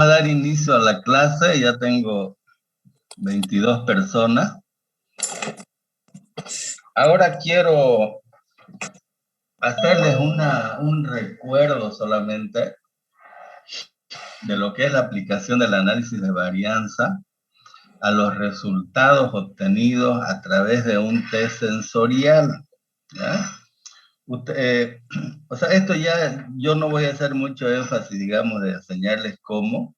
A dar inicio a la clase, ya tengo 22 personas. Ahora quiero hacerles un recuerdo solamente de lo que es la aplicación del análisis de varianza a los resultados obtenidos a través de un test sensorial. ¿Ya? O sea, esto ya yo no voy a hacer mucho énfasis, digamos, de enseñarles cómo,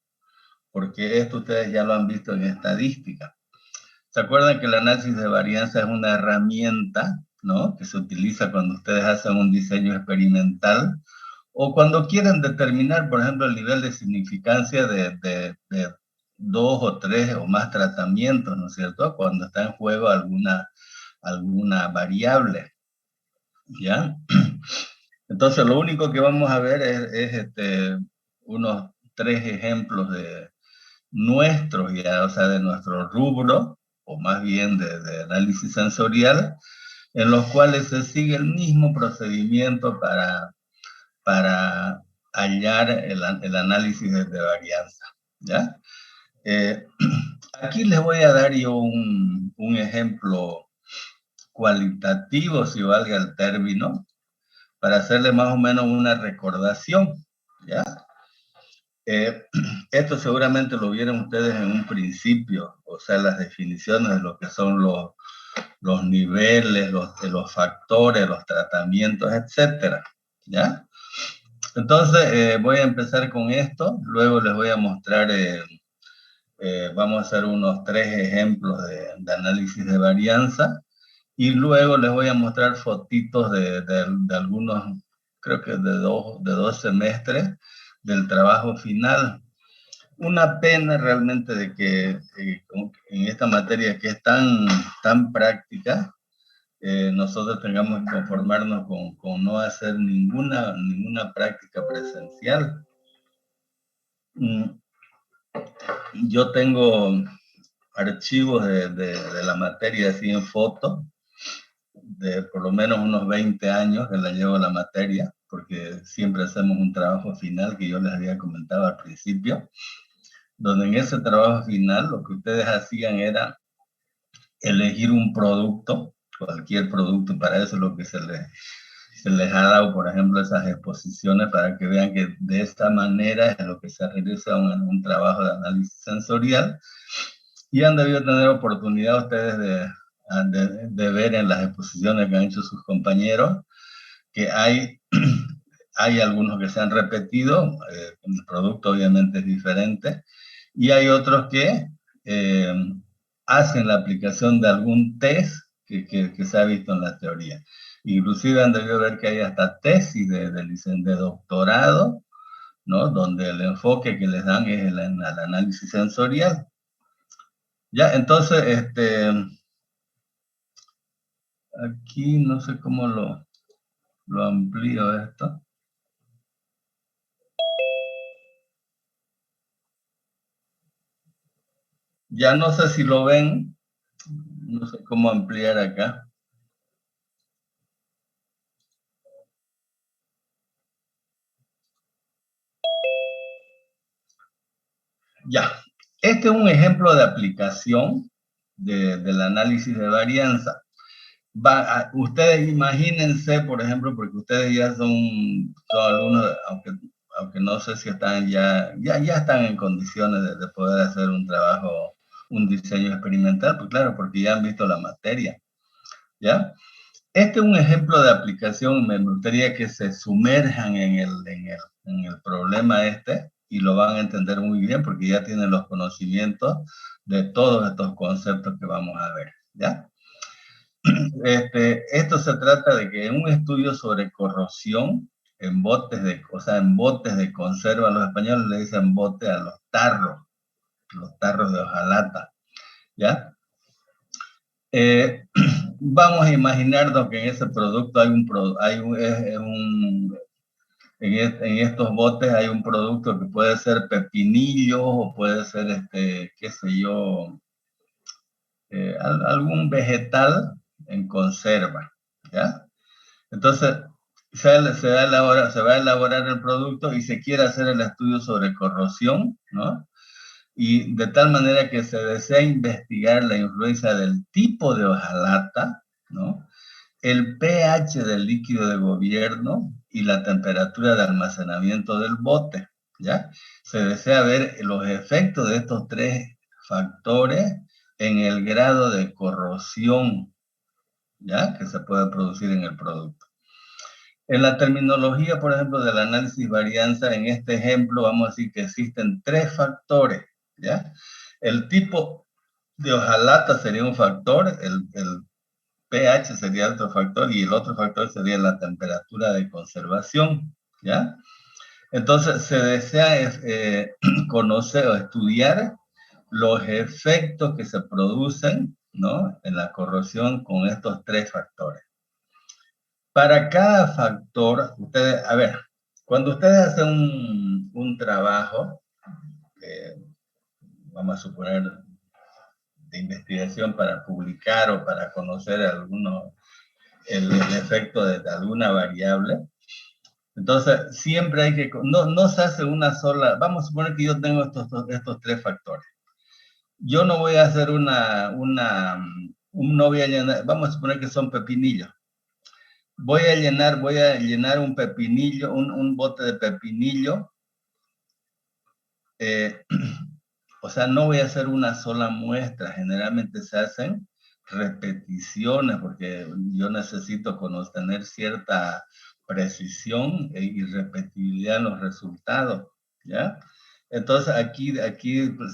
porque esto ustedes ya lo han visto en estadística. ¿Se acuerdan que el análisis de varianza es una herramienta, ¿no?, que se utiliza cuando ustedes hacen un diseño experimental o cuando quieren determinar, por ejemplo, el nivel de significancia de 2 o 3 o más tratamientos, ¿no es cierto?, cuando está en juego alguna variable, ¿ya? Entonces, lo único que vamos a ver es unos 3 ejemplos de nuestros, ya, o sea, de nuestro rubro, o más bien de análisis sensorial, en los cuales se sigue el mismo procedimiento para hallar el análisis de varianza, ¿ya? Aquí les voy a dar yo un ejemplo cualitativo, si valga el término, para hacerle más o menos una recordación, ¿ya? Esto seguramente lo vieron ustedes en un principio, o sea, las definiciones de lo que son los niveles, los factores, los tratamientos, etcétera, ¿ya? Entonces, voy a empezar con esto, luego les voy a mostrar, vamos a hacer unos 3 ejemplos de análisis de varianza, y luego les voy a mostrar fotitos de algunos, creo que de dos semestres, del trabajo final. Una pena realmente de que en esta materia que es tan práctica, nosotros tengamos que conformarnos con no hacer ninguna práctica presencial. Yo tengo archivos de la materia así en foto, de por lo menos unos 20 años que la llevo la materia, porque siempre hacemos un trabajo final que yo les había comentado al principio, donde en ese trabajo final lo que ustedes hacían era elegir un producto, cualquier producto, para eso es lo que se les ha dado, por ejemplo, esas exposiciones para que vean que de esta manera es lo que se realiza un trabajo de análisis sensorial, y han debido tener oportunidad ustedes de ver en las exposiciones que han hecho sus compañeros que hay algunos que se han repetido, el producto obviamente es diferente, y hay otros que hacen la aplicación de algún test que se ha visto en la teoría. Inclusive han debido ver que hay hasta tesis de doctorado, ¿no?, donde el enfoque que les dan es el análisis sensorial. Ya, entonces, aquí no sé cómo lo amplío esto. Ya no sé si lo ven, no sé cómo ampliar acá. Ya, este es un ejemplo de aplicación del análisis de varianza. Ustedes imagínense, por ejemplo, porque ustedes ya son alumnos, aunque no sé si están ya están en condiciones de poder hacer un trabajo, un diseño experimental, pues claro, porque ya han visto la materia, ¿ya? Este es un ejemplo de aplicación, me gustaría que se sumerjan en el problema y lo van a entender muy bien porque ya tienen los conocimientos de todos estos conceptos que vamos a ver, ¿ya? Esto se trata de que en un estudio sobre corrosión en botes de conserva, los españoles le dicen bote a los tarros de hojalata, ¿ya? Vamos a imaginarnos que en ese producto en estos botes hay un producto que puede ser pepinillo o puede ser, qué sé yo, algún vegetal en conserva, ¿ya? Entonces, se va a elaborar el producto y se quiere hacer el estudio sobre corrosión, ¿no? Y de tal manera que se desea investigar la influencia del tipo de hojalata, ¿no? El pH del líquido de gobierno y la temperatura de almacenamiento del bote, ¿ya? Se desea ver los efectos de estos tres factores en el grado de corrosión, ¿ya? Que se puede producir en el producto. En la terminología, por ejemplo, del análisis varianza, en este ejemplo vamos a decir que existen tres factores, ¿ya? El tipo de hojalata sería un factor, el pH sería otro factor y el otro factor sería la temperatura de conservación, ¿ya? Entonces se desea conocer o estudiar los efectos que se producen, ¿no? En la corrosión con estos tres factores. Para cada factor, ustedes, a ver, cuando ustedes hacen un trabajo, vamos a suponer de investigación para publicar o para conocer el efecto de alguna variable, entonces siempre hay que, no se hace una sola, vamos a suponer que yo tengo estos tres factores. Yo no voy a hacer no voy a llenar, vamos a suponer que son pepinillos. Voy a llenar un pepinillo, un bote de pepinillo. O sea, no voy a hacer una sola muestra. Generalmente se hacen repeticiones porque yo necesito tener cierta precisión y repetibilidad en los resultados, ¿ya? Entonces, aquí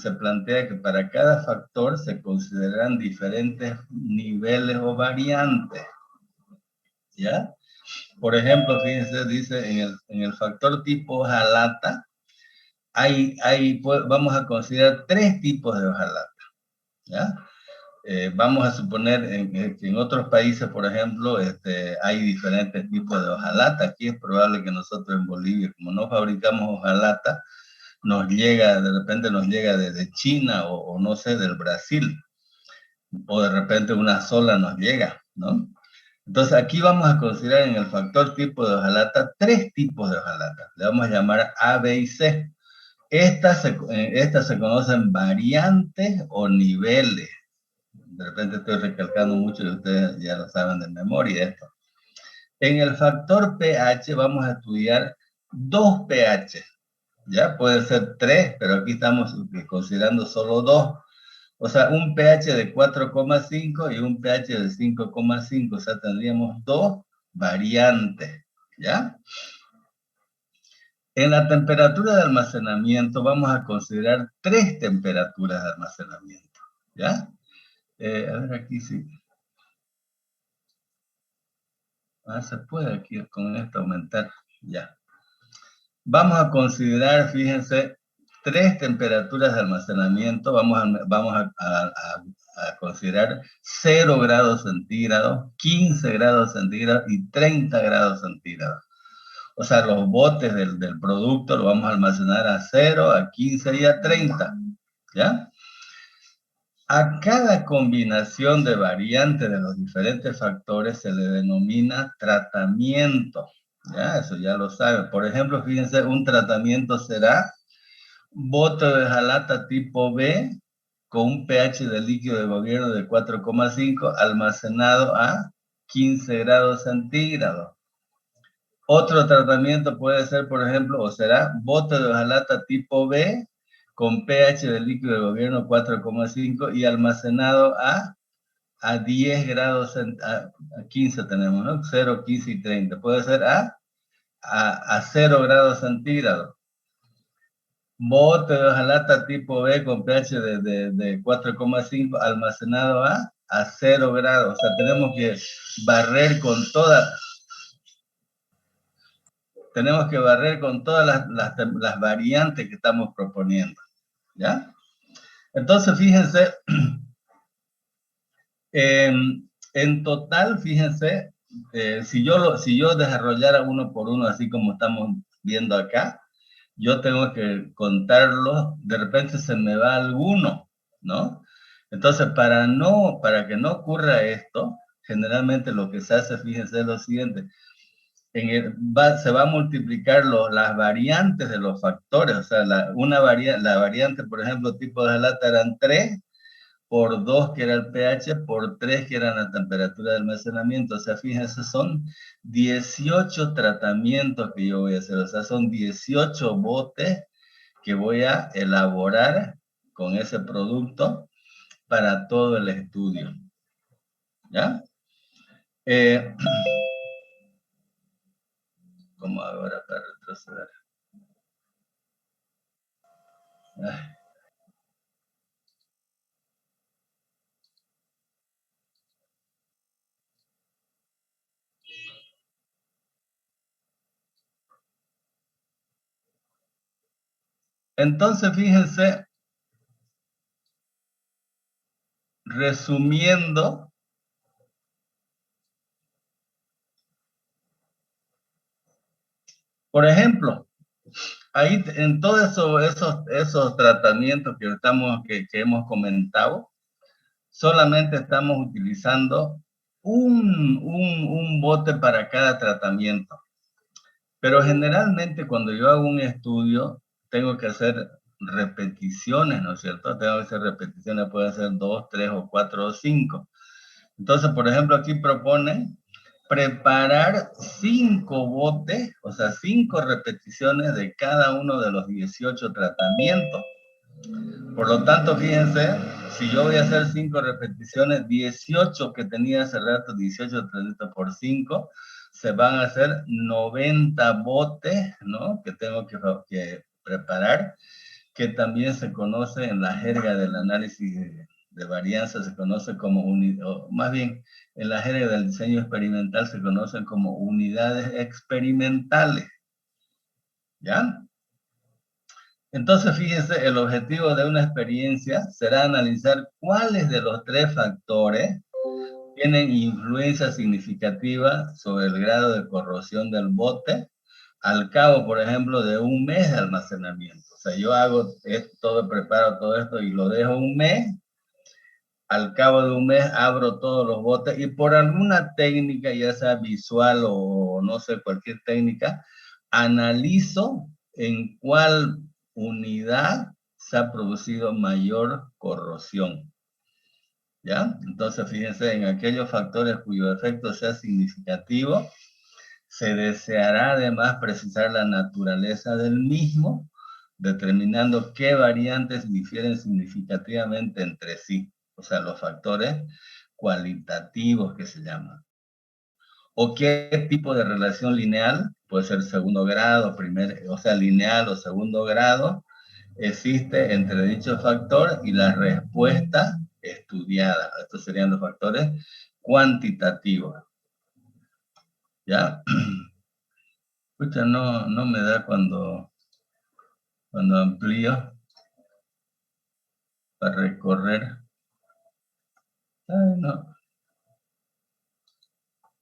se plantea que para cada factor se consideran diferentes niveles o variantes, ¿ya? Por ejemplo, fíjense, dice en el factor tipo hojalata, vamos a considerar tres tipos de hojalata, ¿ya? Vamos a suponer que en otros países, por ejemplo, hay diferentes tipos de hojalata. Aquí es probable que nosotros en Bolivia, como no fabricamos hojalata, de repente nos llega desde China o no sé, del Brasil, o de repente una sola nos llega, ¿no? Entonces aquí vamos a considerar en el factor tipo de hojalata tres tipos de hojalata. Le vamos a llamar A, B y C. Estas se conocen variantes o niveles. De repente estoy recalcando mucho y ustedes ya lo saben de memoria esto. En el factor pH vamos a estudiar dos pH. Ya puede ser tres, pero aquí estamos considerando solo dos. O sea, un pH de 4,5 y un pH de 5,5. O sea, tendríamos dos variantes. ¿Ya? En la temperatura de almacenamiento vamos a considerar tres temperaturas de almacenamiento. ¿Ya? A ver, aquí sí. Se puede aquí con esto aumentar. Ya. Vamos a considerar, fíjense, tres temperaturas de almacenamiento. Vamos a considerar 0 grados centígrados, 15 grados centígrados y 30 grados centígrados. O sea, los botes del producto lo vamos a almacenar a 0, a 15 y a 30. ¿Ya? A cada combinación de variantes de los diferentes factores se le denomina tratamiento. ¿Ya? Eso ya lo saben. Por ejemplo, fíjense, un tratamiento será bote de hojalata tipo B con un pH de líquido de gobierno de 4,5 almacenado a 15 grados centígrados. Otro tratamiento puede ser, por ejemplo, o será bote de hojalata tipo B con pH de líquido de gobierno 4,5 y almacenado a 10 grados, a 15 tenemos, ¿no? 0, 15 y 30. Puede ser a 0 grados centígrados. Bote de hojalata tipo B con pH de 4,5 almacenado a 0 grados. O sea, tenemos que barrer con todas las variantes que estamos proponiendo, ¿ya? Entonces, fíjense, en total, fíjense, si yo desarrollara uno por uno, así como estamos viendo acá, yo tengo que contarlos, de repente se me va alguno, ¿no? Entonces, para que no ocurra esto, generalmente lo que se hace, fíjense, es lo siguiente. se va a multiplicar las variantes de los factores, o sea, la variante, por ejemplo, tipo de lata eran 3, por 2 que era el pH, por 3 que era la temperatura de almacenamiento. O sea, fíjense, son 18 tratamientos que yo voy a hacer, o sea, son 18 botes que voy a elaborar con ese producto para todo el estudio. ¿Ya? ¿Cómo ahora para retroceder? Entonces, fíjense, resumiendo, por ejemplo, ahí en todos esos tratamientos que hemos comentado, solamente estamos utilizando un bote para cada tratamiento. Pero generalmente cuando yo hago un estudio, tengo que hacer repeticiones, ¿no es cierto? Tengo que hacer repeticiones, puede ser 2, 3 o 4 o 5. Entonces, por ejemplo, aquí proponen preparar 5 botes, o sea, 5 repeticiones de cada uno de los 18 tratamientos. Por lo tanto, fíjense, si yo voy a hacer 5 repeticiones, 18 que tenía hace rato, 18 por 5, se van a hacer 90 botes, ¿no? Que tengo que preparar, que también se conoce en la jerga del análisis de varianza, se conoce como, más bien, en la jerga del diseño experimental se conocen como unidades experimentales, ¿ya? Entonces, fíjense, el objetivo de una experiencia será analizar cuáles de los 3 factores tienen influencia significativa sobre el grado de corrosión del bote al cabo, por ejemplo, de un mes de almacenamiento. O sea, yo hago todo, preparo todo esto y lo dejo un mes. Al cabo de un mes abro todos los botes y por alguna técnica, ya sea visual o no sé, cualquier técnica, analizo en cuál unidad se ha producido mayor corrosión. ¿Ya? Entonces, fíjense, en aquellos factores cuyo efecto sea significativo, se deseará además precisar la naturaleza del mismo, determinando qué variantes difieren significativamente entre sí, o sea, los factores cualitativos que se llaman. O qué tipo de relación lineal, puede ser segundo grado, o sea, lineal o segundo grado, existe entre dicho factor y la respuesta estudiada. Estos serían los factores cuantitativos. ¿Ya? Escucha, no me da cuando amplío para recorrer. Ay, no.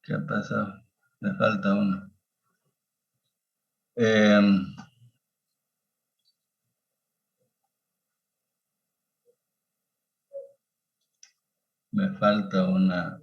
¿Qué ha pasado? Me falta uno. Me falta una.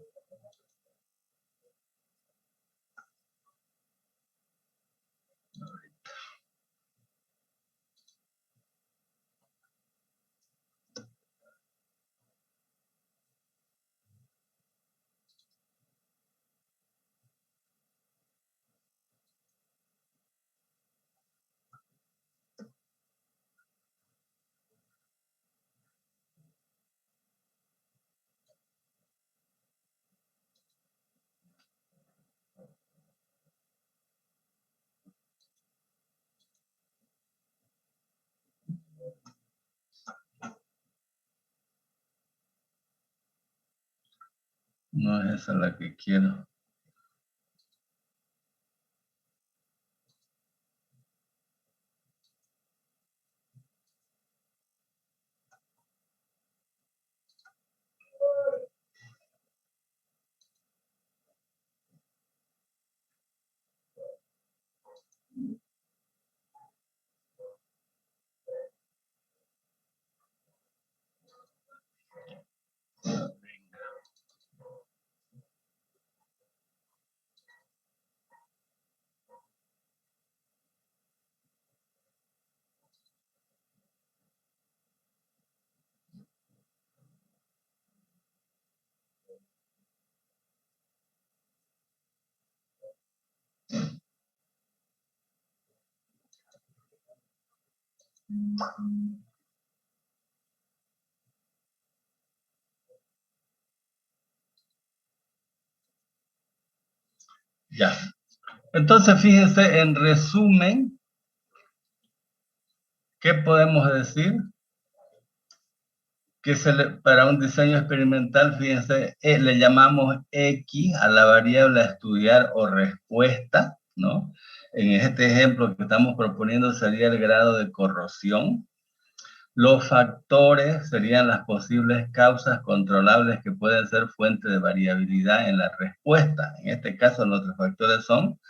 No es esa la que quiero. Ya. Entonces, fíjense, en resumen, ¿qué podemos decir? Que para un diseño experimental, fíjense, le llamamos X a la variable a estudiar o respuesta, ¿no? En este ejemplo que estamos proponiendo sería el grado de corrosión. Los factores serían las posibles causas controlables que pueden ser fuente de variabilidad en la respuesta. En este caso, nuestros factores son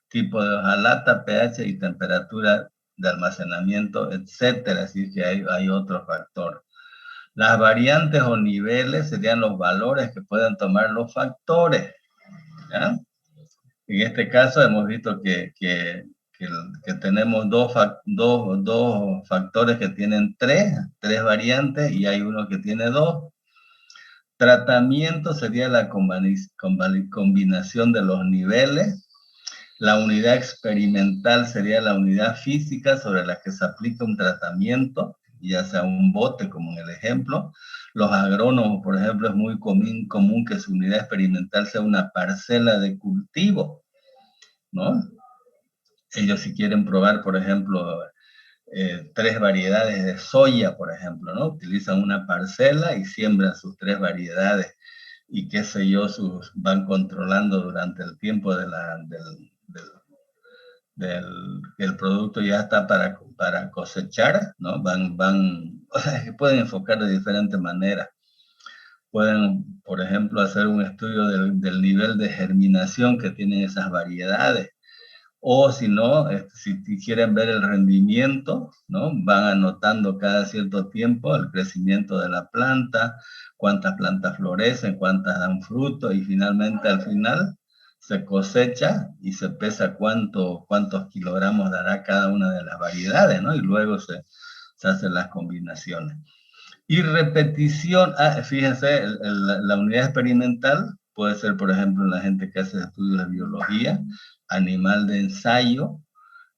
tipo de hojalata, pH y temperatura de almacenamiento, etcétera. Así que hay otro factor. Las variantes o niveles serían los valores que pueden tomar los factores. ¿Ya? En este caso hemos visto que tenemos dos factores que tienen tres variantes y hay uno que tiene dos. Tratamiento sería la combinación de los niveles. La unidad experimental sería la unidad física sobre la que se aplica un tratamiento, ya sea un bote, como en el ejemplo. Los agrónomos, por ejemplo, es muy común que su unidad experimental sea una parcela de cultivo, ¿no? Ellos si quieren probar, por ejemplo, 3 variedades de soya, por ejemplo, ¿no? Utilizan una parcela y siembran sus 3 variedades y qué sé yo, van controlando durante el tiempo del el producto ya está para cosechar, ¿no? O sea, que pueden enfocar de diferentes maneras. Pueden, por ejemplo, hacer un estudio del nivel de germinación que tienen esas variedades. O si no, si quieren ver el rendimiento, ¿no? Van anotando cada cierto tiempo el crecimiento de la planta, cuántas plantas florecen, cuántas dan fruto y finalmente al final se cosecha y se pesa cuántos kilogramos dará cada una de las variedades, ¿no? Y luego se hacen las combinaciones. Y repetición, fíjense, la unidad experimental puede ser, por ejemplo, la gente que hace estudios de biología, animal de ensayo,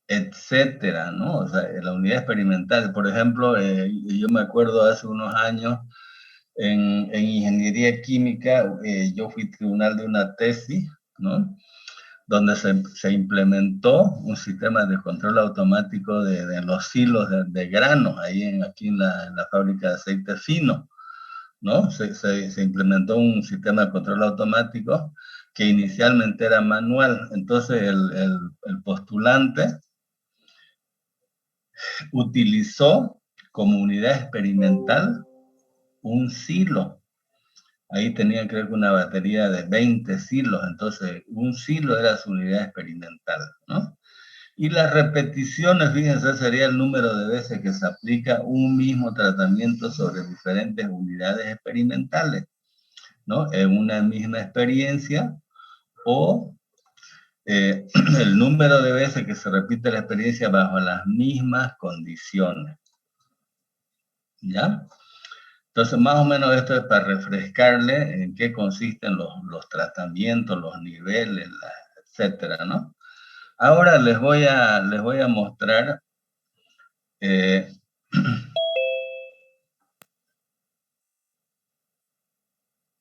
etcétera, ¿no? O sea, la unidad experimental, por ejemplo, yo me acuerdo hace unos años en ingeniería química, yo fui tribunal de una tesis, ¿no? Donde se implementó un sistema de control automático de los silos de grano, aquí en la fábrica de aceite fino, ¿no? Se implementó un sistema de control automático que inicialmente era manual. Entonces el postulante utilizó como unidad experimental un silo. Ahí tenía creo que una batería de 20 silos, entonces un silo era su unidad experimental, ¿no? Y las repeticiones, fíjense, sería el número de veces que se aplica un mismo tratamiento sobre diferentes unidades experimentales, ¿no? En una misma experiencia o el número de veces que se repite la experiencia bajo las mismas condiciones, ¿ya? Entonces, más o menos esto es para refrescarle en qué consisten los tratamientos, los niveles, etcétera, ¿no? Ahora les voy a mostrar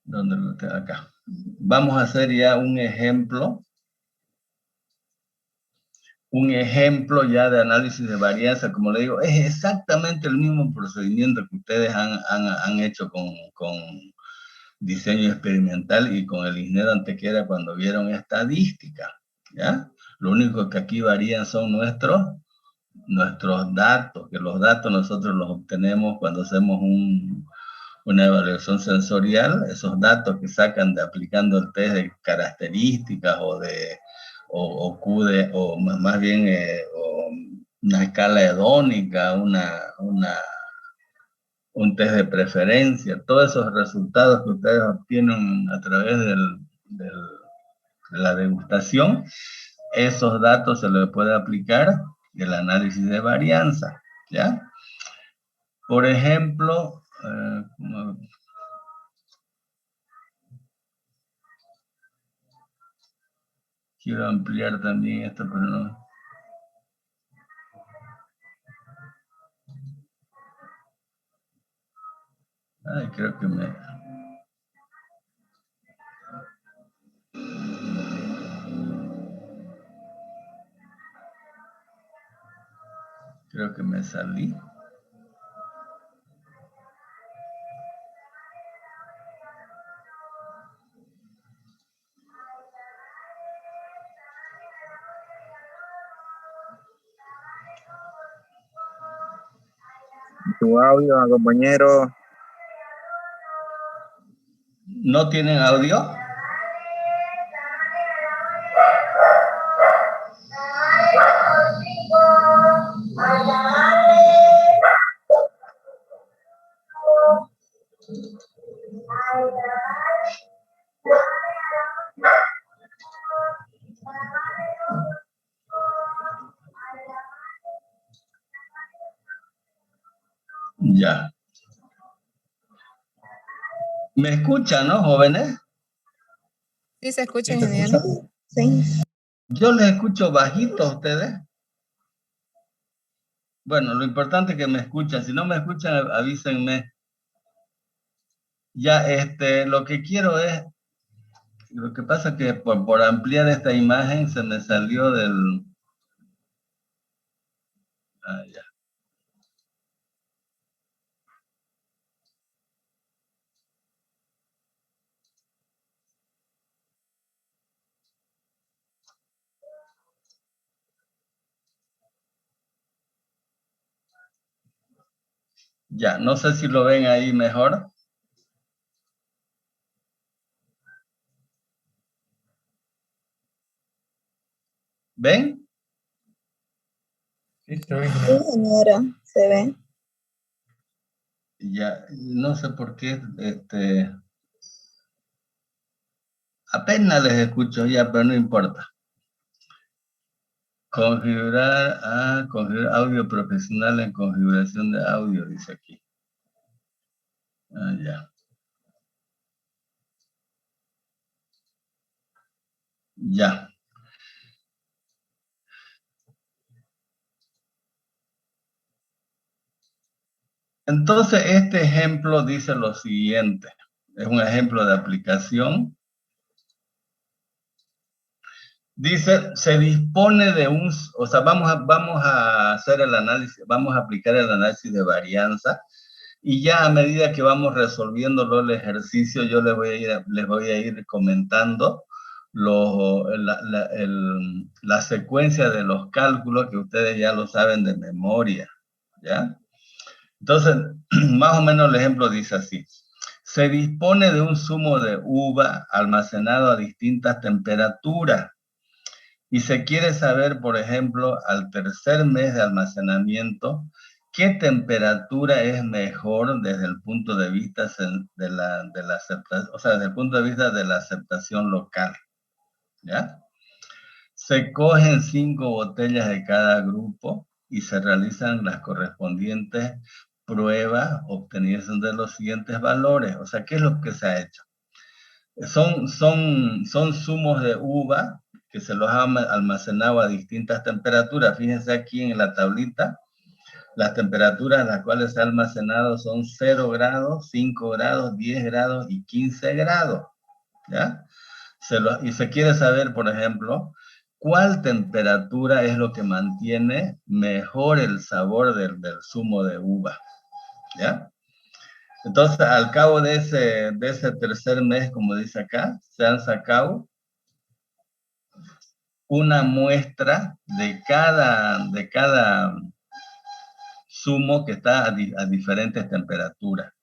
¿dónde lo tengo? Acá. Vamos a hacer ya un ejemplo ya de análisis de varianza, como le digo, es exactamente el mismo procedimiento que ustedes han hecho con diseño experimental y con el ingeniero Antequera cuando vieron estadística, ¿ya? Lo único que aquí varían son nuestros datos, que los datos nosotros los obtenemos cuando hacemos una evaluación sensorial, esos datos que sacan de aplicando el test de características o QD, o más bien una escala hedónica, un test de preferencia, todos esos resultados que ustedes obtienen a través de la degustación, esos datos se les puede aplicar el análisis de varianza, ¿ya? Por ejemplo, quiero ampliar también esto, pero no. Ay, creo que me... Creo que me salí. Tu audio, compañero. ¿No tienen audio? Ya. ¿Me escuchan, no, jóvenes? Sí, se escucha, ingeniero. Sí. Yo les escucho bajito a ustedes. Bueno, lo importante es que me escuchan. Si no me escuchan, avísenme. Ya, lo que quiero es... Lo que pasa es que por ampliar esta imagen se me salió del... Ah, ya. Ya, no sé si lo ven ahí mejor. ¿Ven? Sí, ingeniero, se ve. Ya, no sé por qué, apenas les escucho ya, pero no importa. Configurar audio profesional en configuración de audio, dice aquí. Ah, ya. Ya. Entonces, este ejemplo dice lo siguiente. Es un ejemplo de aplicación. Dice, se dispone de o sea, vamos a hacer el análisis, vamos a aplicar el análisis de varianza y ya a medida que vamos resolviéndolo el ejercicio, yo les voy a ir comentando la secuencia de los cálculos que ustedes ya lo saben de memoria, ¿ya? Entonces, más o menos el ejemplo dice así. Se dispone de un zumo de uva almacenado a distintas temperaturas y se quiere saber, por ejemplo, al tercer mes de almacenamiento, qué temperatura es mejor desde el punto de vista de la aceptación, o sea, desde el punto de vista de la aceptación local, ¿ya? Se cogen 5 botellas de cada grupo y se realizan las correspondientes pruebas obteniendo los siguientes valores. O sea, ¿qué es lo que se ha hecho? Son zumos de uva que se los ha almacenado a distintas temperaturas. Fíjense aquí en la tablita, las temperaturas a las cuales se ha almacenado son 0 grados, 5 grados, 10 grados y 15 grados. ¿Ya? Y se quiere saber, por ejemplo, cuál temperatura es lo que mantiene mejor el sabor del zumo de uva. ¿Ya? Entonces, al cabo de ese tercer mes, como dice acá, se han sacado una muestra de cada zumo que está a diferentes temperaturas,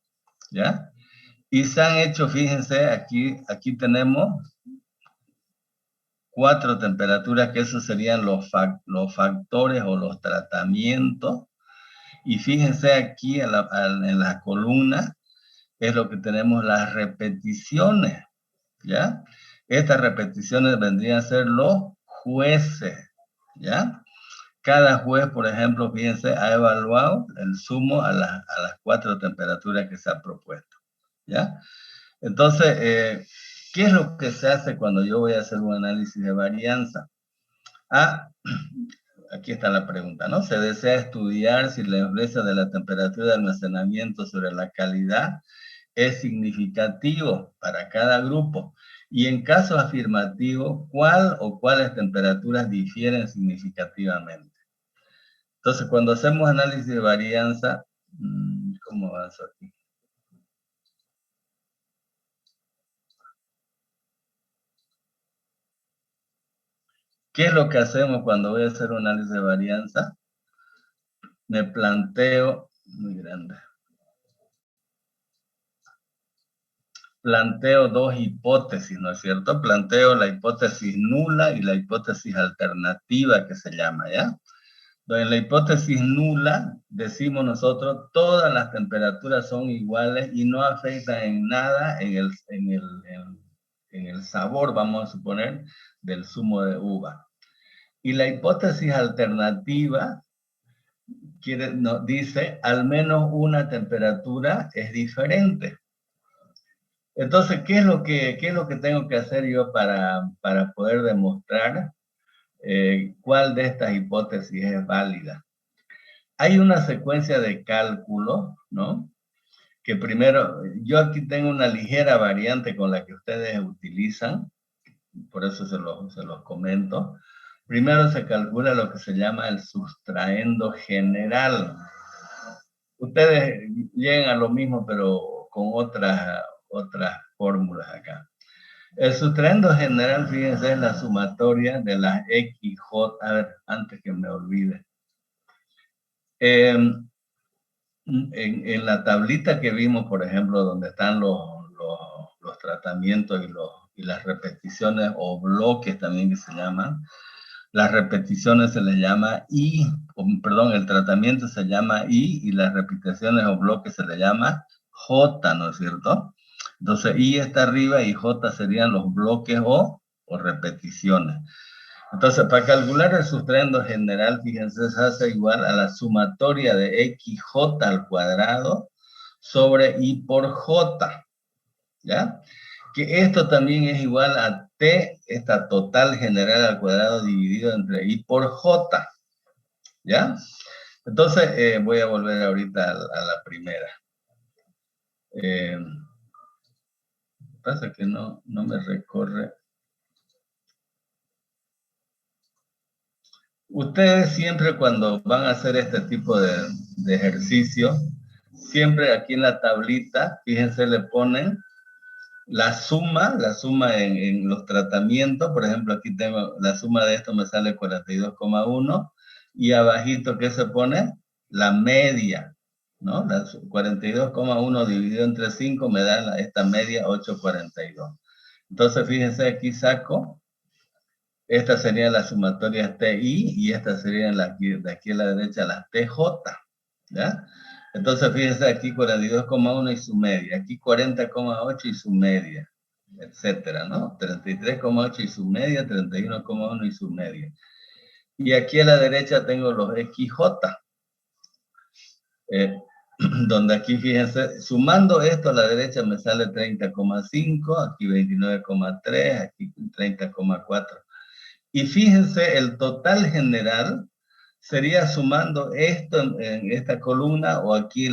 ¿ya? Y se han hecho, fíjense, aquí tenemos 4 temperaturas, que esos serían los factores o los tratamientos. Y fíjense aquí en la columna, es lo que tenemos las repeticiones, ¿ya? Estas repeticiones vendrían a ser los jueces, ¿ya? Cada juez, por ejemplo, fíjense, ha evaluado el zumo a las 4 temperaturas que se ha propuesto, ¿ya? Entonces, ¿qué es lo que se hace cuando yo voy a hacer un análisis de varianza? Aquí está la pregunta, ¿no? Se desea estudiar si la influencia de la temperatura de almacenamiento sobre la calidad es significativo para cada grupo. Y en caso afirmativo, ¿cuál o cuáles temperaturas difieren significativamente? Entonces, cuando hacemos análisis de varianza, ¿cómo avanzo aquí? ¿Qué es lo que hacemos cuando voy a hacer un análisis de varianza? Me planteo, muy grande. Planteo dos hipótesis, ¿no es cierto? Planteo la hipótesis nula y la hipótesis alternativa que se llama, ¿ya? Entonces, en la hipótesis nula, decimos nosotros, todas las temperaturas son iguales y no afectan en nada en el sabor, vamos a suponer, del zumo de uva. Y la hipótesis alternativa dice, al menos una temperatura es diferente. Entonces, ¿qué es lo que tengo que hacer yo para poder demostrar cuál de estas hipótesis es válida? Hay una secuencia de cálculos, ¿no? Que primero, yo aquí tengo una ligera variante con la que ustedes utilizan, por eso se los comento. Primero se calcula lo que se llama el sustraendo general. Ustedes llegan a lo mismo, pero con otras fórmulas acá. El sustraendo general, fíjense, es la sumatoria de las XJ. A ver, antes que me olvide. En la tablita que vimos, por ejemplo, donde están los tratamientos y las repeticiones o bloques también que se llaman, las repeticiones se les llama I, perdón, el tratamiento se llama I y las repeticiones o bloques se le llama J, ¿no es cierto? Entonces I está arriba y J serían los bloques o repeticiones. Entonces, para calcular el sustraendo general, fíjense, se hace igual a la sumatoria de XJ al cuadrado sobre I por J, ¿ya? Que esto también es igual a T, esta total general al cuadrado dividido entre I por J, ¿ya? Entonces, voy a volver ahorita a la primera. Pasa que no me recorre. Ustedes siempre cuando van a hacer este tipo de ejercicio, siempre aquí en la tablita, fíjense, le ponen la suma en los tratamientos. Por ejemplo, aquí tengo la suma de esto, me sale 42,1 y abajito, ¿qué se pone? La media, ¿no? 42,1 dividido entre 5 me da esta media 8,42. Entonces, fíjense, aquí saco. Esta sería la sumatoria TI y esta sería de aquí a la derecha la TJ, ¿ya? Entonces, fíjense aquí 42,1 y su media, aquí 40,8 y su media, etcétera, ¿no? 33,8 y su media, 31,1 y su media. Y aquí a la derecha tengo los XJ, donde aquí, fíjense, sumando esto a la derecha me sale 30,5, aquí 29,3, aquí 30,4. Y fíjense, el total general sería sumando esto en esta columna o aquí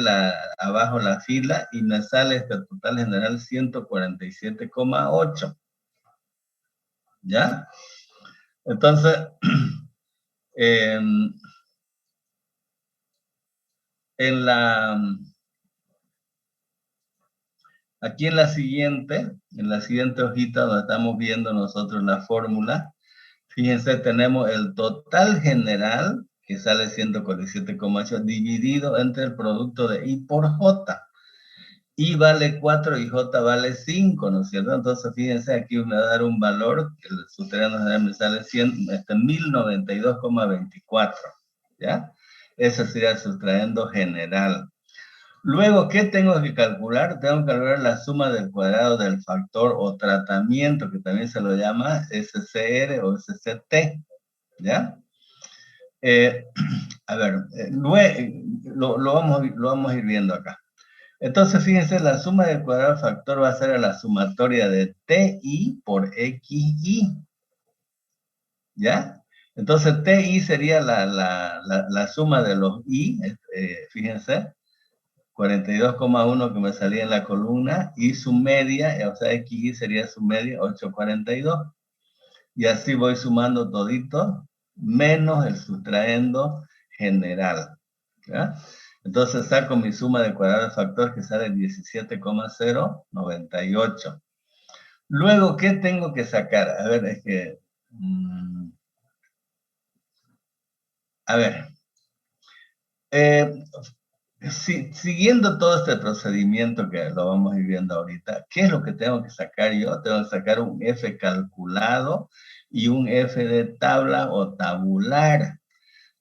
abajo la fila y me sale este total general 147,8. ¿Ya? Entonces, aquí en la siguiente hojita donde estamos viendo nosotros la fórmula, fíjense, tenemos el total general, que sale 147,8, dividido entre el producto de I por J. I vale 4 y J vale 5, ¿no es cierto? Entonces, fíjense, aquí me va a dar un valor, que el sustraendo general me sale 1092,24, ¿ya? Ese sería el sustraendo general. Luego, ¿qué tengo que calcular? Tengo que calcular la suma del cuadrado del factor o tratamiento, que también se lo llama SCR o SCT, ¿ya? A ver, lo vamos a ir viendo acá. Entonces, fíjense, la suma del cuadrado del factor va a ser la sumatoria de TI por XI, ¿ya? Entonces, TI sería la suma de los I, fíjense, 42,1 que me salía en la columna, y su media, o sea, XY sería su media, 842. Y así voy sumando todito, menos el sustraendo general. ¿Ya? Entonces saco mi suma de cuadrados de factor que sale 17,098. Luego, ¿qué tengo que sacar? A ver, es que... a ver. Siguiendo todo este procedimiento que lo vamos a ir viendo ahorita, ¿qué es lo que tengo que sacar yo? Tengo que sacar un F calculado y un F de tabla o tabular.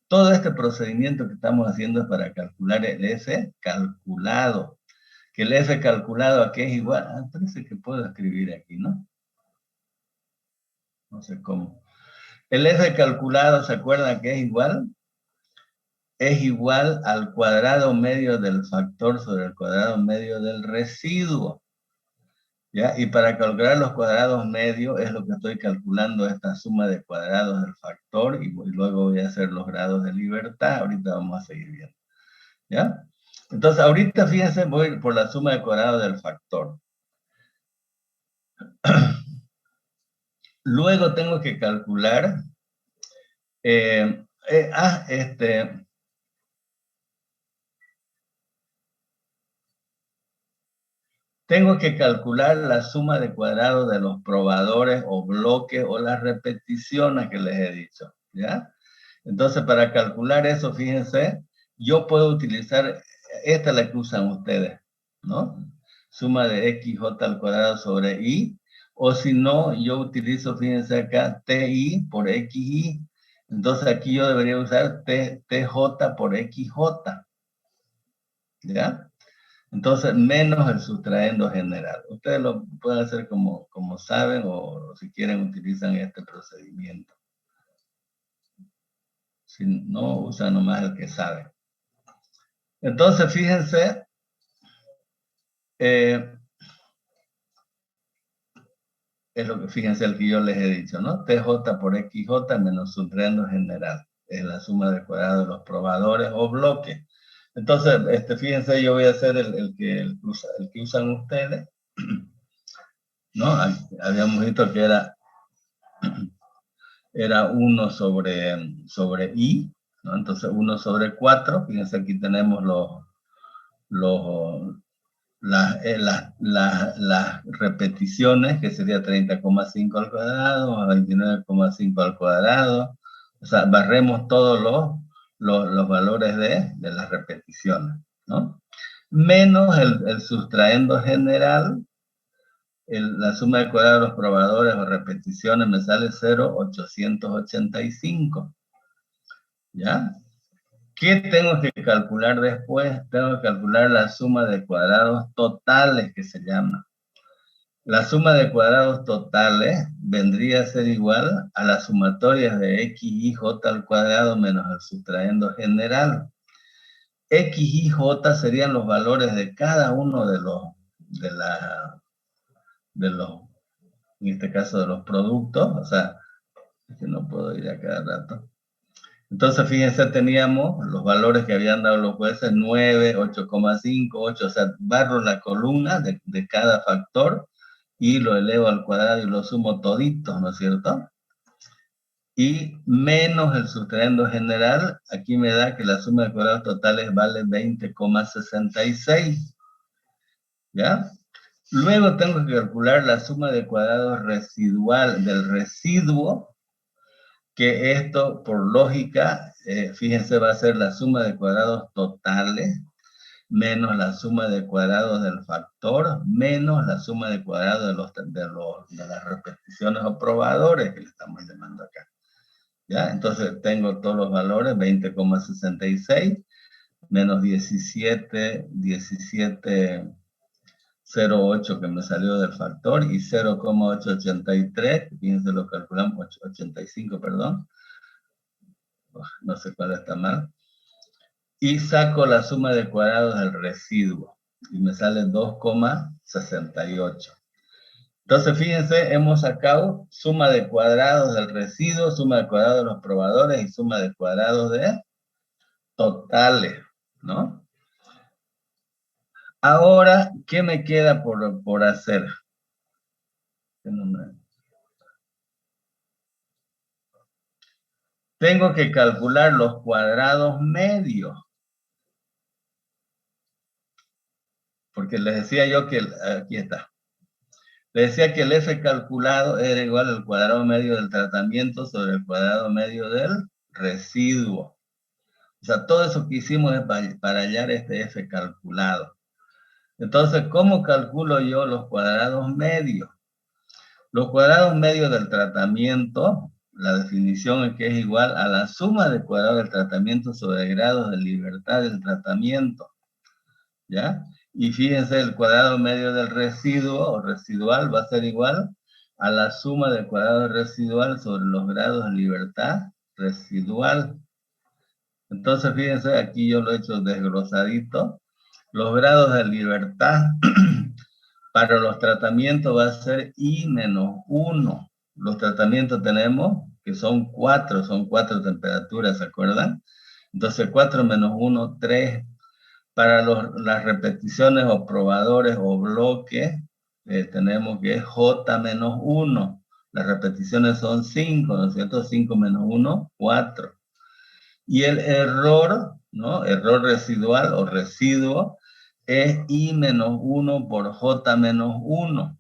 Todo este procedimiento que estamos haciendo es para calcular el F calculado. Que el F calculado aquí es igual. Parece que puedo escribir aquí, ¿no? No sé cómo. El F calculado, ¿se acuerdan que es igual? Es igual al cuadrado medio del factor sobre el cuadrado medio del residuo. ¿Ya? Y para calcular los cuadrados medios es lo que estoy calculando, esta suma de cuadrados del factor, y luego voy a hacer los grados de libertad. Ahorita vamos a seguir viendo. ¿Ya? Entonces, ahorita fíjense, voy por la suma de cuadrados del factor. Luego tengo que calcular... tengo que calcular la suma de cuadrados de los probadores o bloques o las repeticiones que les he dicho, ¿ya? Entonces, para calcular eso, fíjense, yo puedo utilizar, esta es la que usan ustedes, ¿no? Suma de xj al cuadrado sobre y, o si no, yo utilizo, fíjense acá, ti por xy. Entonces, aquí yo debería usar tj por xj, ¿ya? Entonces, menos el sustraendo general. Ustedes lo pueden hacer como saben, o si quieren utilizan este procedimiento. Si no, usan nomás el que sabe. Entonces, fíjense, es lo que, fíjense el que yo les he dicho, ¿no? TJ por XJ menos sustraendo general. Es la suma de cuadrado de los probadores o bloques. Entonces, fíjense, yo voy a hacer el que usan ustedes, ¿no? Habíamos visto que era 1 sobre i, ¿no? Entonces 1 sobre 4, fíjense aquí tenemos las repeticiones, que sería 30,5 al cuadrado, 29,5 al cuadrado. O sea, barremos todos los valores de las repeticiones, ¿no? Menos el sustraendo general, la suma de cuadrados de los probadores o repeticiones me sale 0,885. ¿Ya? ¿Qué tengo que calcular después? Tengo que calcular la suma de cuadrados totales, que se llama. La suma de cuadrados totales vendría a ser igual a las sumatorias de x y j al cuadrado menos el sustraendo general. X y j serían los valores de cada uno de los, en este caso de los productos, o sea, es que no puedo ir a cada rato. Entonces, fíjense, teníamos los valores que habían dado los jueces, 9, 8,5, 8, o sea, barro la columna de cada factor y lo elevo al cuadrado y lo sumo toditos, ¿no es cierto? Y menos el sustraendo general, aquí me da que la suma de cuadrados totales vale 20,66, ¿ya? Luego tengo que calcular la suma de cuadrados residual del residuo, que esto, por lógica, fíjense, va a ser la suma de cuadrados totales menos la suma de cuadrados del factor menos la suma de cuadrados de las repeticiones o probadores que le estamos llamando acá. ¿Ya? Entonces tengo todos los valores, 20,66 menos 17,08 que me salió del factor y 0,883, fíjense lo calculamos, 85, perdón. No sé cuál está mal. Y saco la suma de cuadrados del residuo y me sale 2,68. Entonces, fíjense, hemos sacado suma de cuadrados del residuo, suma de cuadrados de los probadores y suma de cuadrados de totales, ¿no? Ahora, ¿qué me queda por hacer? Tengo que calcular los cuadrados medios. Porque les decía yo que, aquí está. Les decía que el F calculado era igual al cuadrado medio del tratamiento sobre el cuadrado medio del residuo. O sea, todo eso que hicimos es para hallar este F calculado. Entonces, ¿cómo calculo yo los cuadrados medios? Los cuadrados medios del tratamiento, la definición es que es igual a la suma de cuadrados del tratamiento sobre grados de libertad del tratamiento. ¿Ya? Y fíjense, el cuadrado medio del residuo o residual va a ser igual a la suma del cuadrado residual sobre los grados de libertad residual. Entonces, fíjense, aquí yo lo he hecho desglosadito. Los grados de libertad para los tratamientos va a ser I menos 1. Los tratamientos tenemos que son 4 temperaturas, ¿se acuerdan? Entonces, 4 menos 1, 3. Para las repeticiones o probadores o bloques, tenemos que es J menos 1. Las repeticiones son 5, ¿no es cierto? 5 menos 1, 4. Y el error, ¿no? Error residual o residuo es I menos 1 por J menos 1.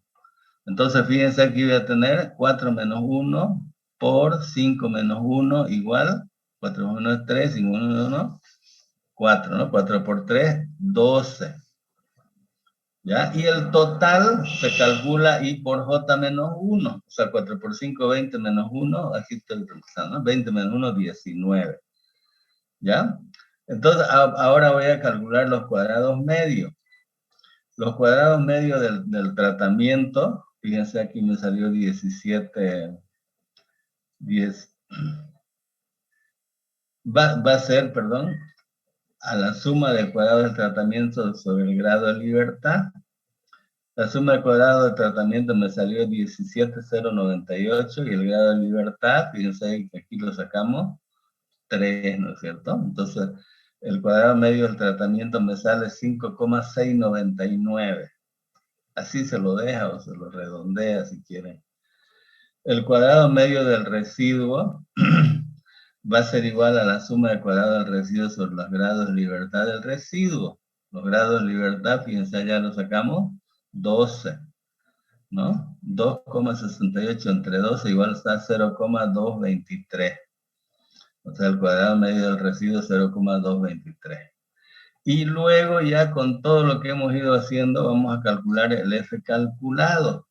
Entonces, fíjense aquí voy a tener 4 menos 1 por 5 menos 1 igual, 4 menos 1 es 3, 5 menos 1, 4, ¿no? 4 por 3, 12. ¿Ya? Y el total se calcula I por J menos 1. O sea, 4 por 5, 20 menos 1. Aquí estoy reemplazando, ¿no? 20 menos 1, 19. ¿Ya? Entonces, ahora voy a calcular los cuadrados medios. Los cuadrados medios del tratamiento, fíjense aquí me salió 17, 10. Va a ser, perdón, a la suma del cuadrado del tratamiento sobre el grado de libertad. La suma de cuadrado de tratamiento me salió 17,098 y el grado de libertad, fíjense que aquí lo sacamos, 3, ¿no es cierto? Entonces, el cuadrado medio del tratamiento me sale 5,699. Así se lo deja o se lo redondea si quieren. El cuadrado medio del residuo va a ser igual a la suma de cuadrado del residuo sobre los grados de libertad del residuo. Los grados de libertad, fíjense, ya lo sacamos, 12. ¿No? 2,68 entre 12 igual está 0,223. O sea, el cuadrado medio del residuo es 0,223. Y luego ya con todo lo que hemos ido haciendo, vamos a calcular el F calculado.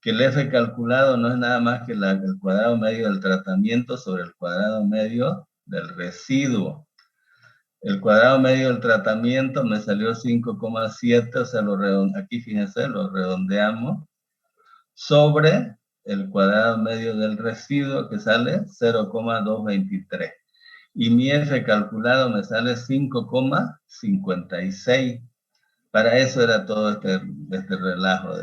Que el F calculado no es nada más que el cuadrado medio del tratamiento sobre el cuadrado medio del residuo. El cuadrado medio del tratamiento me salió 5,7, o sea, aquí fíjense, lo redondeamos, sobre el cuadrado medio del residuo que sale 0,223. Y mi F calculado me sale 5,56. Para eso era todo este relajo,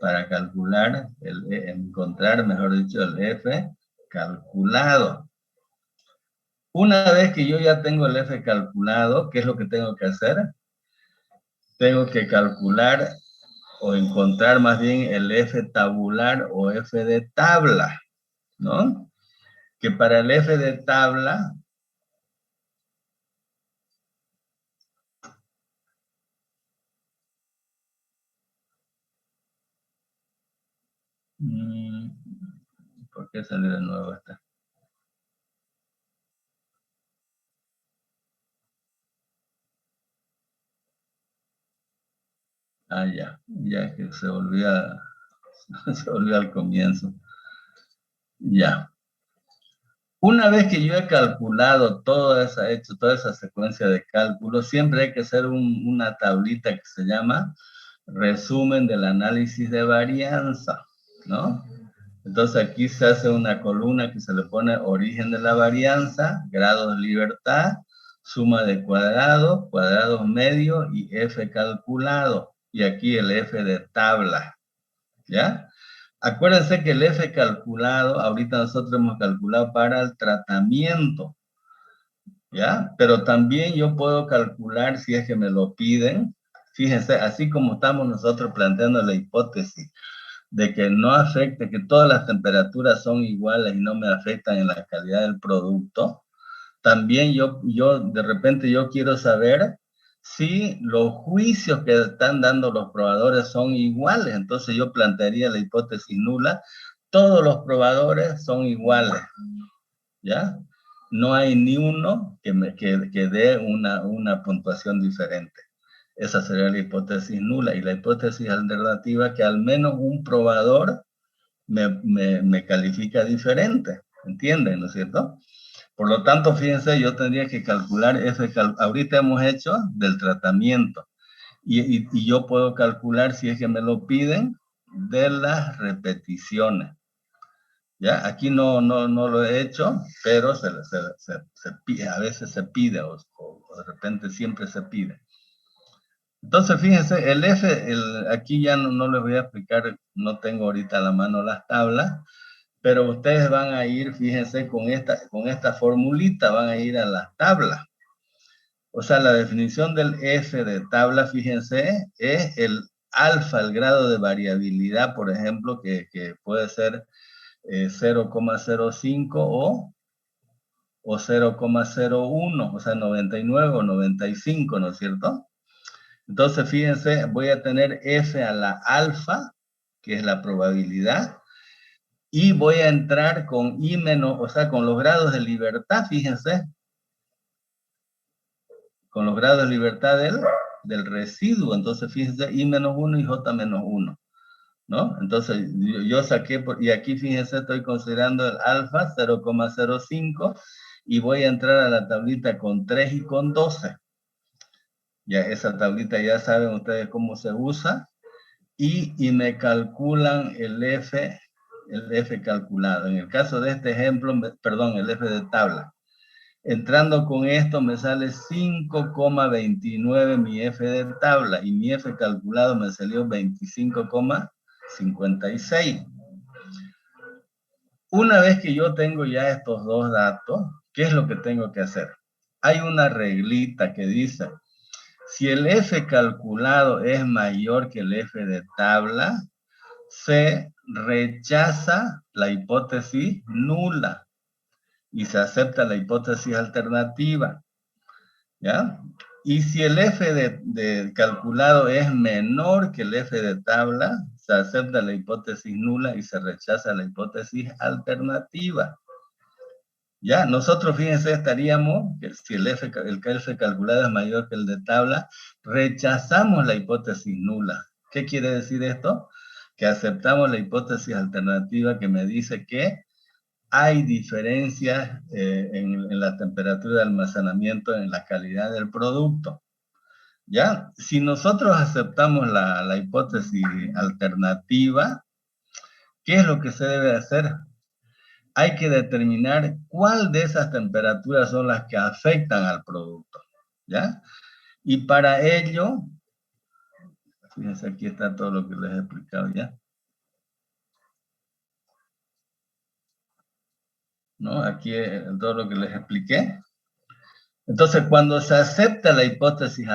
para calcular, encontrar, mejor dicho, el F calculado. Una vez que yo ya tengo el F calculado, ¿qué es lo que tengo que hacer? Tengo que calcular o encontrar más bien el F tabular o F de tabla, ¿no? Que para el F de tabla, ¿por qué salió de nuevo esta? Ah, ya que se volvió al comienzo. Ya. Una vez que yo he calculado hecho toda esa secuencia de cálculos, siempre hay que hacer una tablita que se llama resumen del análisis de varianza, ¿no? Entonces aquí se hace una columna que se le pone origen de la varianza, grados de libertad, suma de cuadrados, cuadrados medios y F calculado. Y aquí el F de tabla, ¿ya? Acuérdense que el F calculado, ahorita nosotros hemos calculado para el tratamiento, ¿ya? Pero también yo puedo calcular, si es que me lo piden, fíjense, así como estamos nosotros planteando la hipótesis de que no afecte, que todas las temperaturas son iguales y no me afectan en la calidad del producto, también yo de repente yo quiero saber si los juicios que están dando los probadores son iguales. Entonces yo plantearía la hipótesis nula. Todos los probadores son iguales, ¿ya? No hay ni uno que dé una puntuación diferente. Esa sería la hipótesis nula. Y la hipótesis alternativa, que al menos un probador me califica diferente. ¿Entienden, no es cierto? Por lo tanto, fíjense, yo tendría que calcular ahorita hemos hecho del tratamiento y yo puedo calcular, si es que me lo piden, de las repeticiones. ¿Ya? Aquí no lo he hecho, pero a veces se pide o de repente siempre se pide. Entonces, fíjense, el F, aquí ya no les voy a explicar, no tengo ahorita a la mano las tablas, pero ustedes van a ir, fíjense, con esta formulita, van a ir a las tablas. O sea, la definición del F de tabla, fíjense, es el alfa, el grado de variabilidad, por ejemplo, que puede ser 0,05 o 0,01, o sea, 99 o 95, ¿no es cierto? Entonces, fíjense, voy a tener F a la alfa, que es la probabilidad, y voy a entrar con I menos, o sea, con los grados de libertad, fíjense, con los grados de libertad del residuo. Entonces, fíjense, I menos 1 y J menos 1, ¿no? Entonces, yo saqué, y aquí, fíjense, estoy considerando el alfa, 0,05, y voy a entrar a la tablita con 3 y con 12. Ya, esa tablita ya saben ustedes cómo se usa, y me calculan el F calculado. En el caso de este ejemplo, perdón, el F de tabla. Entrando con esto me sale 5,29 mi F de tabla y mi F calculado me salió 25,56. Una vez que yo tengo ya estos dos datos, ¿qué es lo que tengo que hacer? Hay una reglita que dice, si el F calculado es mayor que el F de tabla, se rechaza la hipótesis nula y se acepta la hipótesis alternativa, ¿ya? Y si el F de calculado es menor que el F de tabla, se acepta la hipótesis nula y se rechaza la hipótesis alternativa. Ya, nosotros, fíjense, estaríamos, que si el F calculado es mayor que el de tabla, rechazamos la hipótesis nula. ¿Qué quiere decir esto? Que aceptamos la hipótesis alternativa que me dice que hay diferencias en la temperatura de almacenamiento, en la calidad del producto. ¿Ya? Si nosotros aceptamos la hipótesis alternativa, ¿qué es lo que se debe hacer? Hay que determinar cuál de esas temperaturas son las que afectan al producto, ¿ya? Y para ello, fíjense, aquí está todo lo que les he explicado ya. ¿No? Aquí todo lo que les expliqué. Entonces, cuando se acepta la hipótesis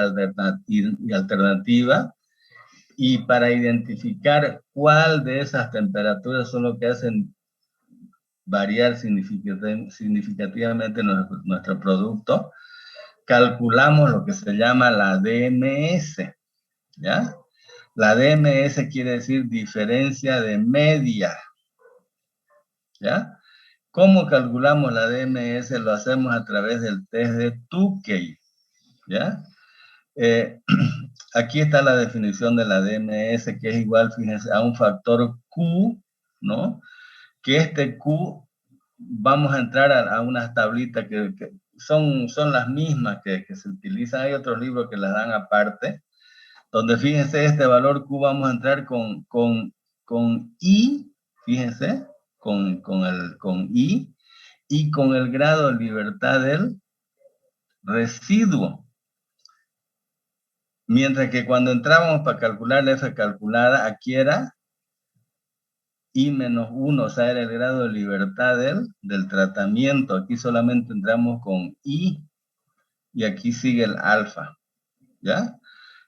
alternativa, y para identificar cuál de esas temperaturas son lo que hacen variar significativamente nuestro producto, calculamos lo que se llama la DMS, ¿ya? La DMS quiere decir diferencia de media, ¿ya? ¿Cómo calculamos la DMS? Lo hacemos a través del test de Tukey, ¿ya? Aquí está la definición de la DMS, que es igual, fíjense, a un factor Q, ¿no? Que este Q, vamos a entrar a unas tablitas que son las mismas que se utilizan. Hay otros libros que las dan aparte, donde fíjense este valor Q, vamos a entrar con I, fíjense, con I, y con el grado de libertad del residuo. Mientras que cuando entrábamos para calcular la F calculada, aquí era I menos 1, o sea, era el grado de libertad del tratamiento. Aquí solamente entramos con I y aquí sigue el alfa, ¿ya?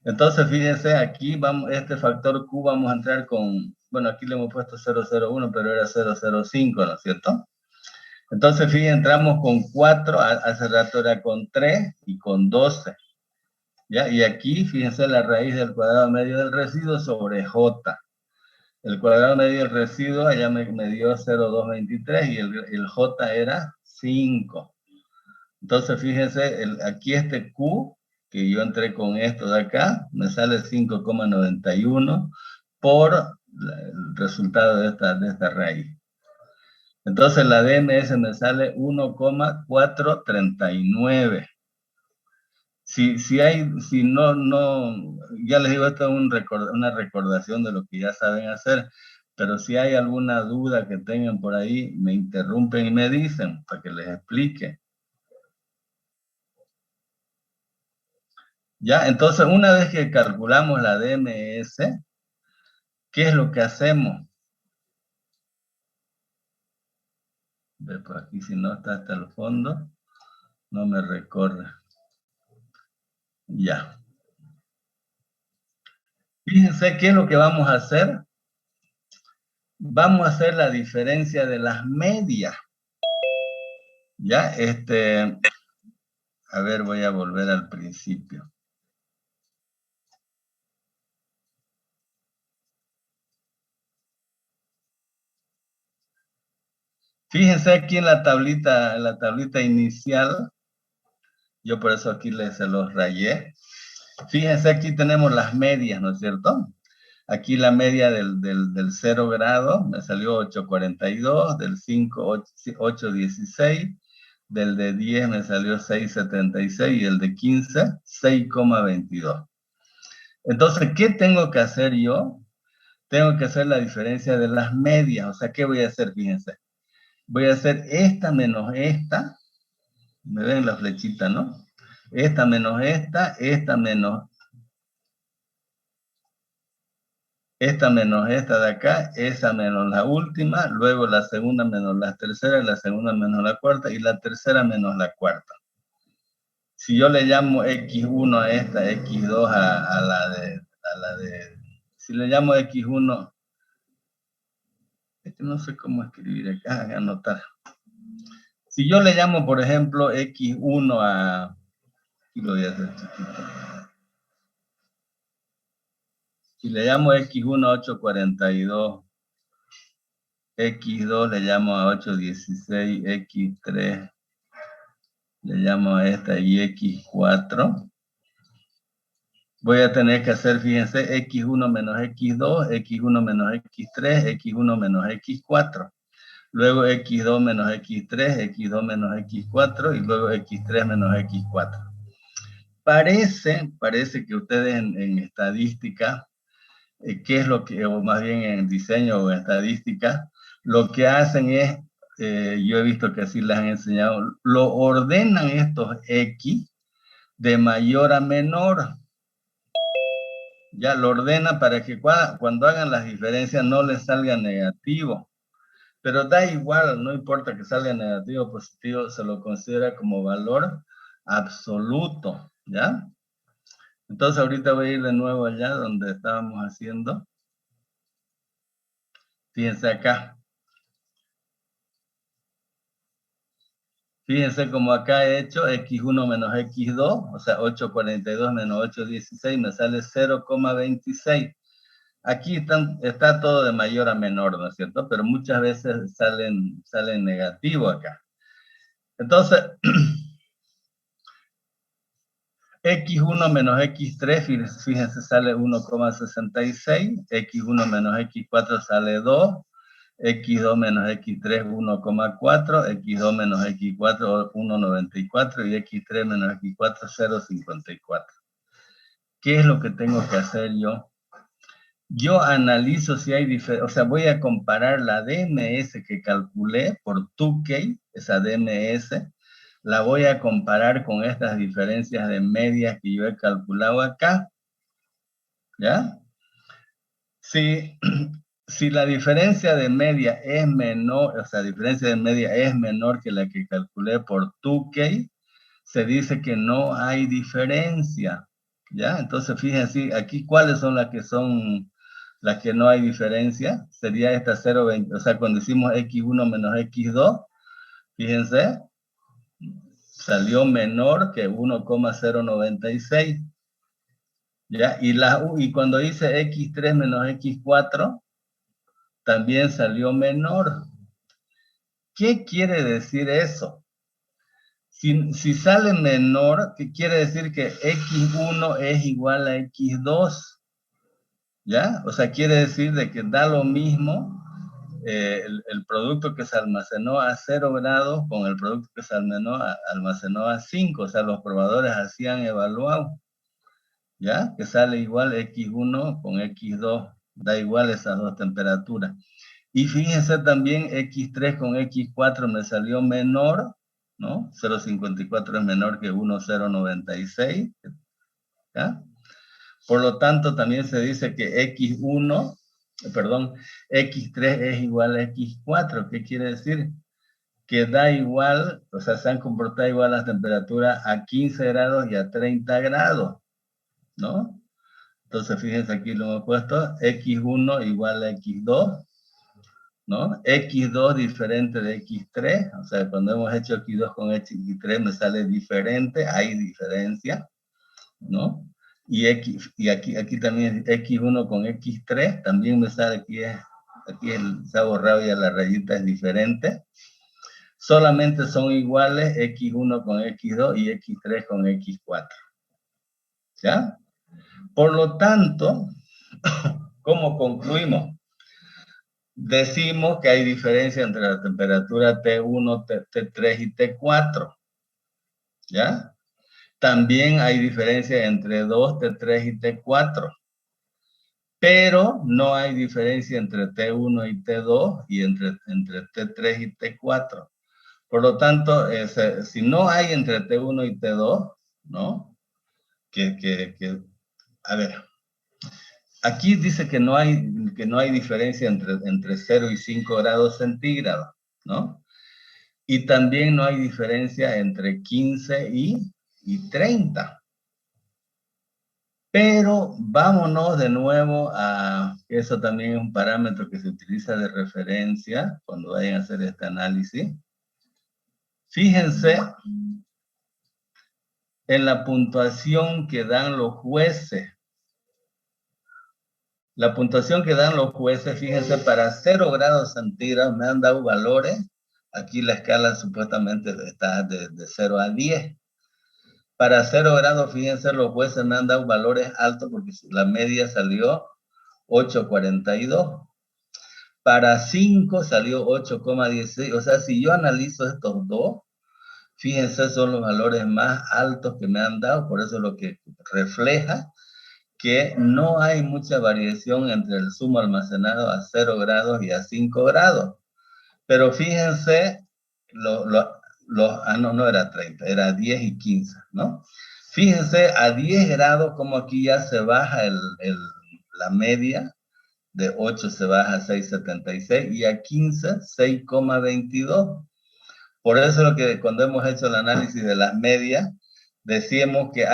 Entonces, fíjense, aquí vamos, este factor Q vamos a entrar con, bueno, aquí le hemos puesto 001, pero era 005, ¿no es cierto? Entonces, fíjense, entramos con 4, hace rato era con 3 y con 12. ¿Ya? Y aquí, fíjense, la raíz del cuadrado medio del residuo sobre J. El cuadrado medio del residuo allá me dio 0,223 y el J era 5. Entonces, fíjense, aquí este Q, que yo entré con esto de acá, me sale 5,91 por el resultado de esta raíz. Entonces, la DMS me sale 1,439. Si no, ya les digo, esto es una recordación de lo que ya saben hacer, pero si hay alguna duda que tengan por ahí, me interrumpen y me dicen para que les explique. Ya, entonces una vez que calculamos la DMS, ¿qué es lo que hacemos? Pues aquí si no está hasta el fondo, no me recorre. Ya. Fíjense qué es lo que vamos a hacer. Vamos a hacer la diferencia de las medias. Ya, a ver, voy a volver al principio. Fíjense aquí en la tablita inicial, yo por eso aquí se los rayé. Fíjense, aquí tenemos las medias, ¿no es cierto? Aquí la media del 0 grado me salió 8,42, del 5, 8,16, del de 10 me salió 6,76 y el de 15, 6,22. Entonces, ¿qué tengo que hacer yo? Tengo que hacer la diferencia de las medias. O sea, ¿qué voy a hacer? Fíjense. Voy a hacer esta menos esta. Me ven la flechita, ¿no? Esta menos esta menos esta de acá, esa menos la última, luego la segunda menos la tercera, la segunda menos la cuarta y la tercera menos la cuarta. Si yo le llamo X1 a esta, X2 a la de, si le llamo X1, es que no sé cómo escribir acá, anotar. Si yo le llamo, por ejemplo, X1 a, aquí lo voy a hacer chiquito. Si le llamo X1 a 842, X2 le llamo a 816, X3 le llamo a esta y X4. Voy a tener que hacer, fíjense, X1 menos X2, X1 menos X3, X1 menos X4. Luego X2 menos X3, X2 menos X4 y luego X3 menos X4. Parece que ustedes en estadística, ¿qué es lo que, o más bien en diseño o en estadística, lo que hacen es, yo he visto que así les han enseñado, lo ordenan estos X de mayor a menor. Ya lo ordena para que cuando hagan las diferencias no les salga negativo. Pero da igual, no importa que salga negativo o positivo, se lo considera como valor absoluto, ¿ya? Entonces ahorita voy a ir de nuevo allá donde estábamos haciendo. Fíjense acá. Fíjense como acá he hecho X1 menos X2, o sea, 8,42 menos 8,16 me sale 0,26. Aquí está todo de mayor a menor, ¿no es cierto? Pero muchas veces salen negativo acá. Entonces, X1 menos X3, fíjense, sale 1,66, X1 menos X4 sale 2, X2 menos X3 1,4, X2 menos X4 1,94 y X3 menos X4 0,54. ¿Qué es lo que tengo que hacer yo? Yo analizo si hay diferencia, o sea, voy a comparar la DMS que calculé por Tukey, esa DMS, la voy a comparar con estas diferencias de medias que yo he calculado acá, ¿ya? Si la diferencia de media es menor, o sea, diferencia de media es menor que la que calculé por Tukey, se dice que no hay diferencia. ¿Ya? Entonces, fíjense, aquí cuáles son las que no hay diferencia. Sería esta 0,20, o sea, cuando hicimos x1 menos x2, fíjense, salió menor que 1,096. ¿Ya? Y cuando hice x3 menos x4, también salió menor. ¿Qué quiere decir eso? Si sale menor, ¿qué quiere decir? Que x1 es igual a x2. ¿Ya? O sea, quiere decir de que da lo mismo el producto que se almacenó a 0 grados con el producto que se almacenó a 5. O sea, los probadores hacían evaluado. ¿Ya? Que sale igual x1 con x2. Da igual esas dos temperaturas. Y fíjense también, x3 con x4 me salió menor, ¿no? 0,54 es menor que 1,096. ¿Ya? Por lo tanto, también se dice que x3 es igual a x4. ¿Qué quiere decir? Que da igual, o sea, se han comportado igual las temperaturas a 15 grados y a 30 grados, ¿no? Entonces, fíjense, aquí lo hemos puesto, x1 igual a x2, ¿no? x2 diferente de x3, o sea, cuando hemos hecho x2 con x3 me sale diferente, hay diferencia, ¿no? Y aquí también x1 con x3, también me sale aquí se ha borrado ya la rayita, es diferente. Solamente son iguales x1 con x2 y x3 con x4. ¿Ya? Por lo tanto, ¿cómo concluimos? Decimos que hay diferencia entre la temperatura T1, T3 y T4. ¿Ya? También hay diferencia entre 2, T3 y T4. Pero no hay diferencia entre T1 y T2 y entre T3 y T4. Por lo tanto, si no hay entre T1 y T2, ¿no? A ver, aquí dice que no hay diferencia entre 0 y 5 grados centígrados, ¿no? Y también no hay diferencia entre 15 y 30. Pero vámonos de nuevo eso también es un parámetro que se utiliza de referencia cuando vayan a hacer este análisis. Fíjense en la puntuación que dan los jueces. La puntuación que dan los jueces, fíjense, para 0 grados centígrados me han dado valores. Aquí la escala supuestamente está de 0 a 10. Para 0 grados, fíjense, los jueces me han dado valores altos porque la media salió 8,42. Para 5 salió 8,16. O sea, si yo analizo estos dos, fíjense, son los valores más altos que me han dado. Por eso es lo que refleja que no hay mucha variación entre el zumo almacenado a 0 grados y a 5 grados. Pero fíjense, no era 30, era 10 y 15, ¿no? Fíjense, a 10 grados, como aquí ya se baja la media, de 8 se baja a 6,76 y a 15, 6,22. Por eso lo que cuando hemos hecho el análisis de las medias, decíamos que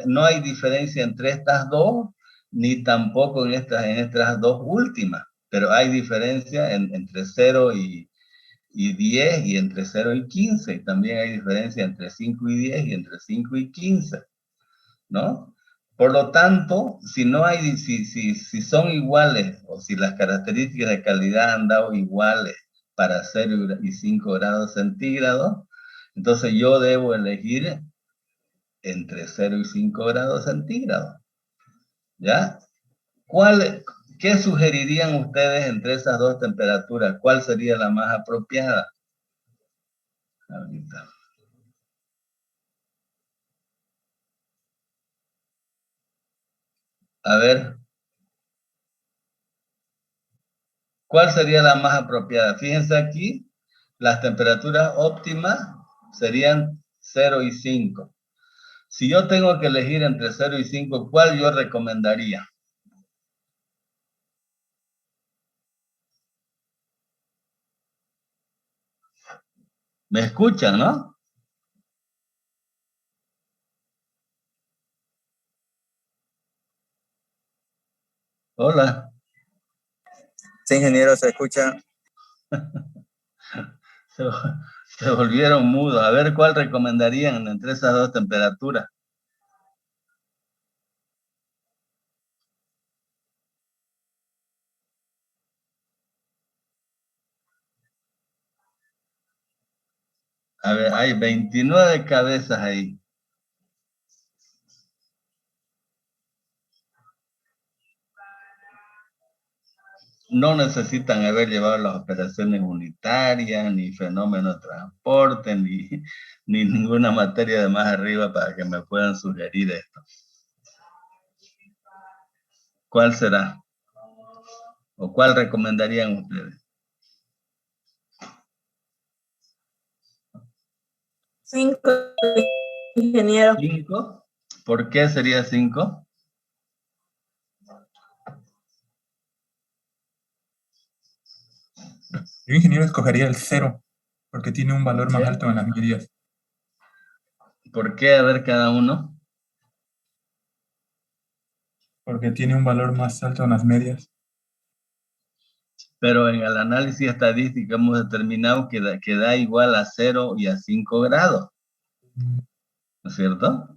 no hay diferencia entre estas dos, ni tampoco en estas dos últimas, pero hay diferencia entre 0 y 10 y entre 0 y 15, y también hay diferencia entre 5 y 10 y entre 5 y 15, ¿no? Por lo tanto, si son iguales o si las características de calidad han dado iguales para 0 y 5 grados centígrados, entonces yo debo elegir entre 0 y 5 grados centígrados. ¿Ya? ¿Qué sugerirían ustedes entre esas dos temperaturas? ¿Cuál sería la más apropiada? Ahorita. A ver, ¿cuál sería la más apropiada? Fíjense aquí, las temperaturas óptimas serían 0 y 5. Si yo tengo que elegir entre 0 y 5, ¿cuál yo recomendaría? ¿Me escuchan, no? Hola. Sí, ingeniero, se escucha. Se volvieron mudos. A ver, ¿cuál recomendarían entre esas dos temperaturas? A ver, hay 29 cabezas ahí. No necesitan haber llevado las operaciones unitarias, ni fenómeno de transporte, ni ninguna materia de más arriba para que me puedan sugerir esto. ¿Cuál será? ¿O cuál recomendarían ustedes? 5, ingeniero. 5. ¿Por qué sería 5? Yo, ingeniero, escogería el 0, porque tiene un valor más alto en las medias. ¿Por qué? A ver cada uno. Porque tiene un valor más alto en las medias. Pero en el análisis estadístico hemos determinado que da igual a 0 y a 5 grados. ¿No es cierto?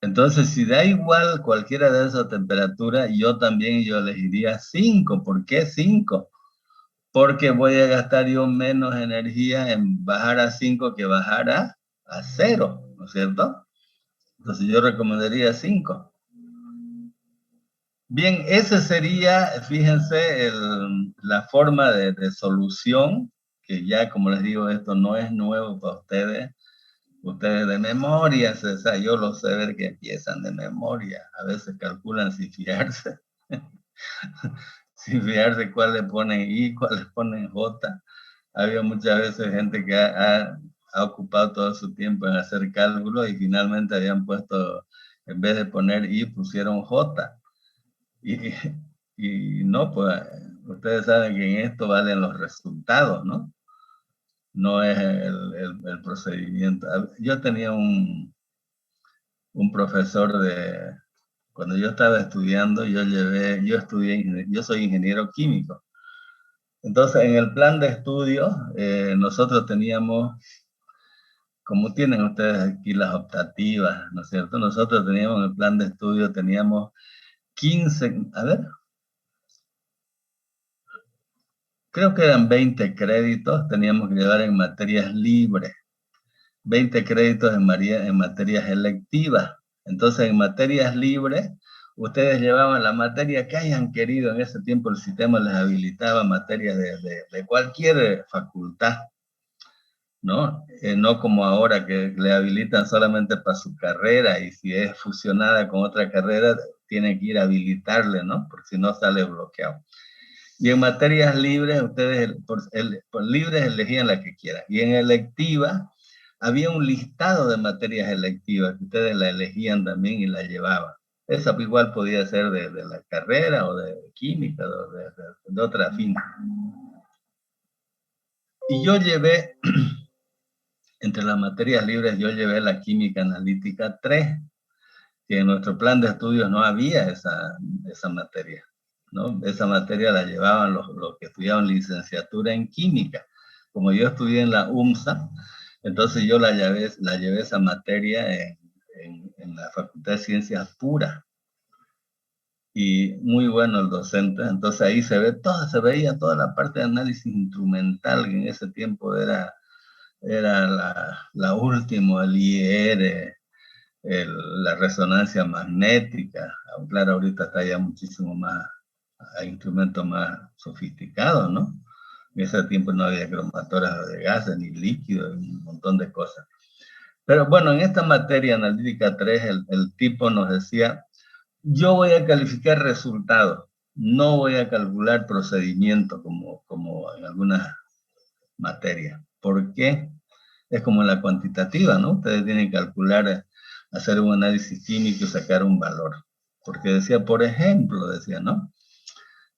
Entonces, si da igual cualquiera de esas temperaturas, yo elegiría 5. ¿Por qué 5? Porque voy a gastar yo menos energía en bajar a 5 que bajar a 0, ¿no es cierto? Entonces yo recomendaría 5. Bien, ese sería, fíjense, la forma de solución, que ya como les digo, esto no es nuevo para ustedes. Ustedes de memoria, yo lo sé ver que empiezan de memoria. A veces calculan sin fijarse. Sin fijarse cuál le ponen I, cuál le ponen J. Había muchas veces gente que ha ocupado todo su tiempo en hacer cálculos y finalmente habían puesto, en vez de poner I, pusieron J. Y no, pues ustedes saben que en esto valen los resultados, ¿no? No es el procedimiento. Yo tenía un profesor cuando yo estaba estudiando, yo soy ingeniero químico. Entonces, en el plan de estudio, nosotros teníamos, como tienen ustedes aquí las optativas, ¿no es cierto? Nosotros teníamos en el plan de estudio, teníamos 15, a ver, creo que eran 20 créditos, teníamos que llevar en materias libres, 20 créditos en materias electivas. Entonces, en materias libres, ustedes llevaban la materia que hayan querido. En ese tiempo el sistema les habilitaba materias de cualquier facultad, ¿no? No como ahora que le habilitan solamente para su carrera y si es fusionada con otra carrera, tienen que ir a habilitarle, ¿no? Porque si no sale bloqueado. Y en materias libres, ustedes por libres elegían la que quieran. Y en electiva, había un listado de materias electivas que ustedes la elegían también y la llevaban. Esa igual podía ser de la carrera o de química, de otra fin. Y yo llevé, entre las materias libres, yo llevé la química analítica 3, que en nuestro plan de estudios no había esa materia, ¿no? Esa materia la llevaban los que estudiaban licenciatura en química. Como yo estudié en la UMSA, entonces yo la llevé esa materia en la Facultad de Ciencias Puras. Y muy bueno el docente, entonces ahí se veía toda la parte de análisis instrumental, que en ese tiempo era la última, el IR, la resonancia magnética. Claro, ahorita está ya muchísimo más, hay instrumentos más sofisticados, ¿no? En ese tiempo no había cromatógrafos de gases, ni líquidos, un montón de cosas. Pero bueno, en esta materia analítica 3, el tipo nos decía, yo voy a calificar resultados, no voy a calcular procedimientos como en algunas materias. ¿Por qué? Es como la cuantitativa, ¿no? Ustedes tienen que calcular, hacer un análisis químico y sacar un valor. Porque decía, por ejemplo, ¿no?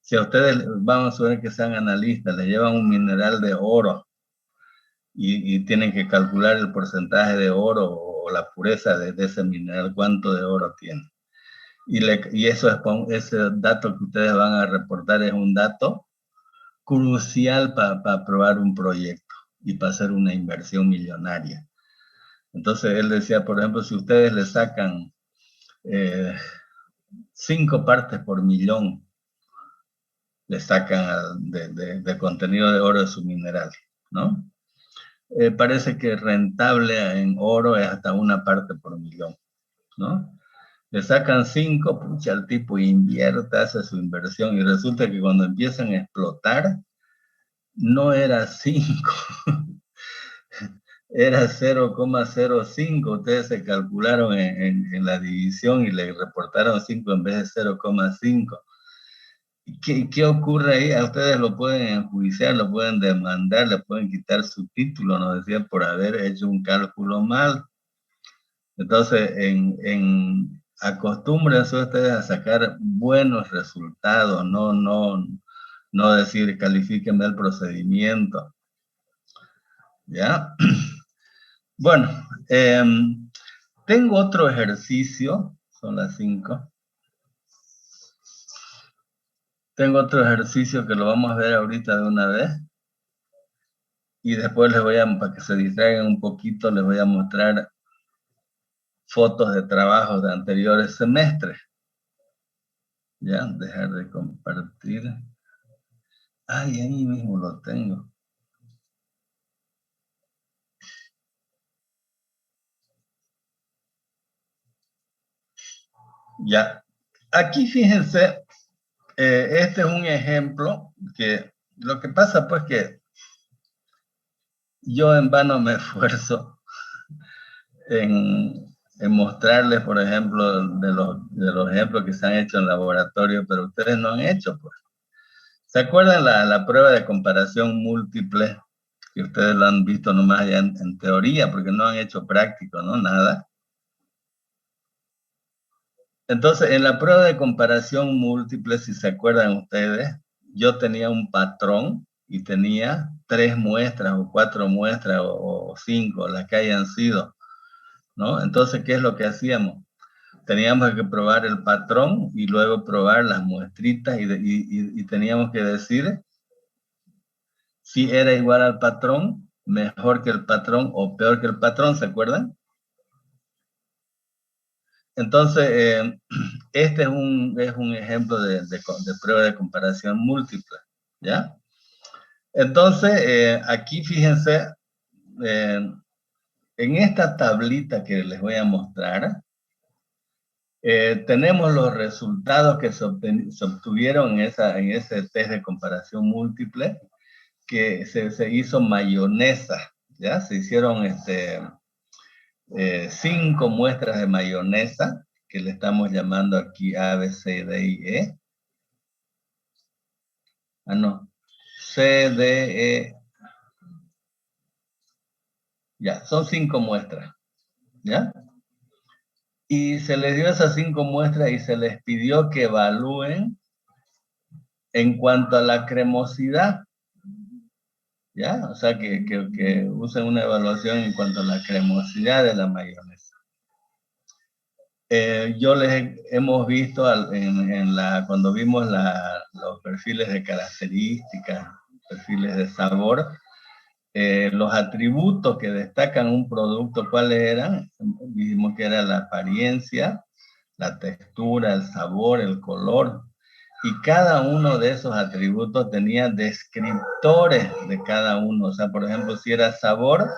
Si a ustedes, vamos a suponer que sean analistas, les llevan un mineral de oro y tienen que calcular el porcentaje de oro o la pureza de ese mineral, cuánto de oro tiene. Y eso ese dato que ustedes van a reportar es un dato crucial para aprobar un proyecto y para hacer una inversión millonaria. Entonces él decía, por ejemplo, si ustedes le sacan 5 partes por millón, le sacan de contenido de oro de su mineral, ¿no? Parece que rentable en oro es hasta 1 parte por millón, ¿no? Le sacan 5, pucha, el tipo invierte, hace su inversión y resulta que cuando empiezan a explotar, no era 5, era 0,05. Ustedes se calcularon en la división y le reportaron 5 en vez de 0,5. ¿Qué ocurre ahí? A ustedes lo pueden enjuiciar, lo pueden demandar, le pueden quitar su título, nos decía, por haber hecho un cálculo mal. Entonces, acostúmbrense ustedes a sacar buenos resultados, no decir califíquenme el procedimiento. ¿Ya? Bueno, tengo otro ejercicio, son las 5. Tengo otro ejercicio que lo vamos a ver ahorita de una vez. Y después para que se distraigan un poquito, les voy a mostrar fotos de trabajos de anteriores semestres. Ya, dejar de compartir. Ay, ahí mismo lo tengo. Ya, aquí fíjense, este es un ejemplo que lo que pasa pues que yo en vano me esfuerzo en mostrarles, por ejemplo, de los ejemplos que se han hecho en laboratorio, pero ustedes no han hecho, pues. ¿Se acuerdan la prueba de comparación múltiple? Que ustedes lo han visto nomás ya en teoría, porque no han hecho práctico, ¿no? Nada. Entonces, en la prueba de comparación múltiple, si se acuerdan ustedes, yo tenía un patrón y tenía 3 muestras o 4 muestras o 5, las que hayan sido, ¿no? Entonces, ¿qué es lo que hacíamos? Teníamos que probar el patrón y luego probar las muestritas y teníamos que decir si era igual al patrón, mejor que el patrón o peor que el patrón, ¿se acuerdan? Entonces, este es un ejemplo de prueba de comparación múltiple, ¿ya? Entonces, aquí fíjense, en esta tablita que les voy a mostrar, tenemos los resultados que se obtuvieron en ese test de comparación múltiple, que se hizo mayonesa, ¿ya? Se hicieron 5 muestras de mayonesa, que le estamos llamando aquí A, B, C, D y E. Ah, no. C, D, E. Ya, son 5 muestras, ¿ya? Y se les dio esas 5 muestras y se les pidió que evalúen en cuanto a la cremosidad, ¿ya? O sea, que usen una evaluación en cuanto a la cremosidad de la mayonesa. Hemos visto cuando vimos los perfiles de características, perfiles de sabor, los atributos que destacan un producto, ¿cuáles eran? Vimos que era la apariencia, la textura, el sabor, el color, y cada uno de esos atributos tenía descriptores de cada uno. O sea, por ejemplo, si era sabor,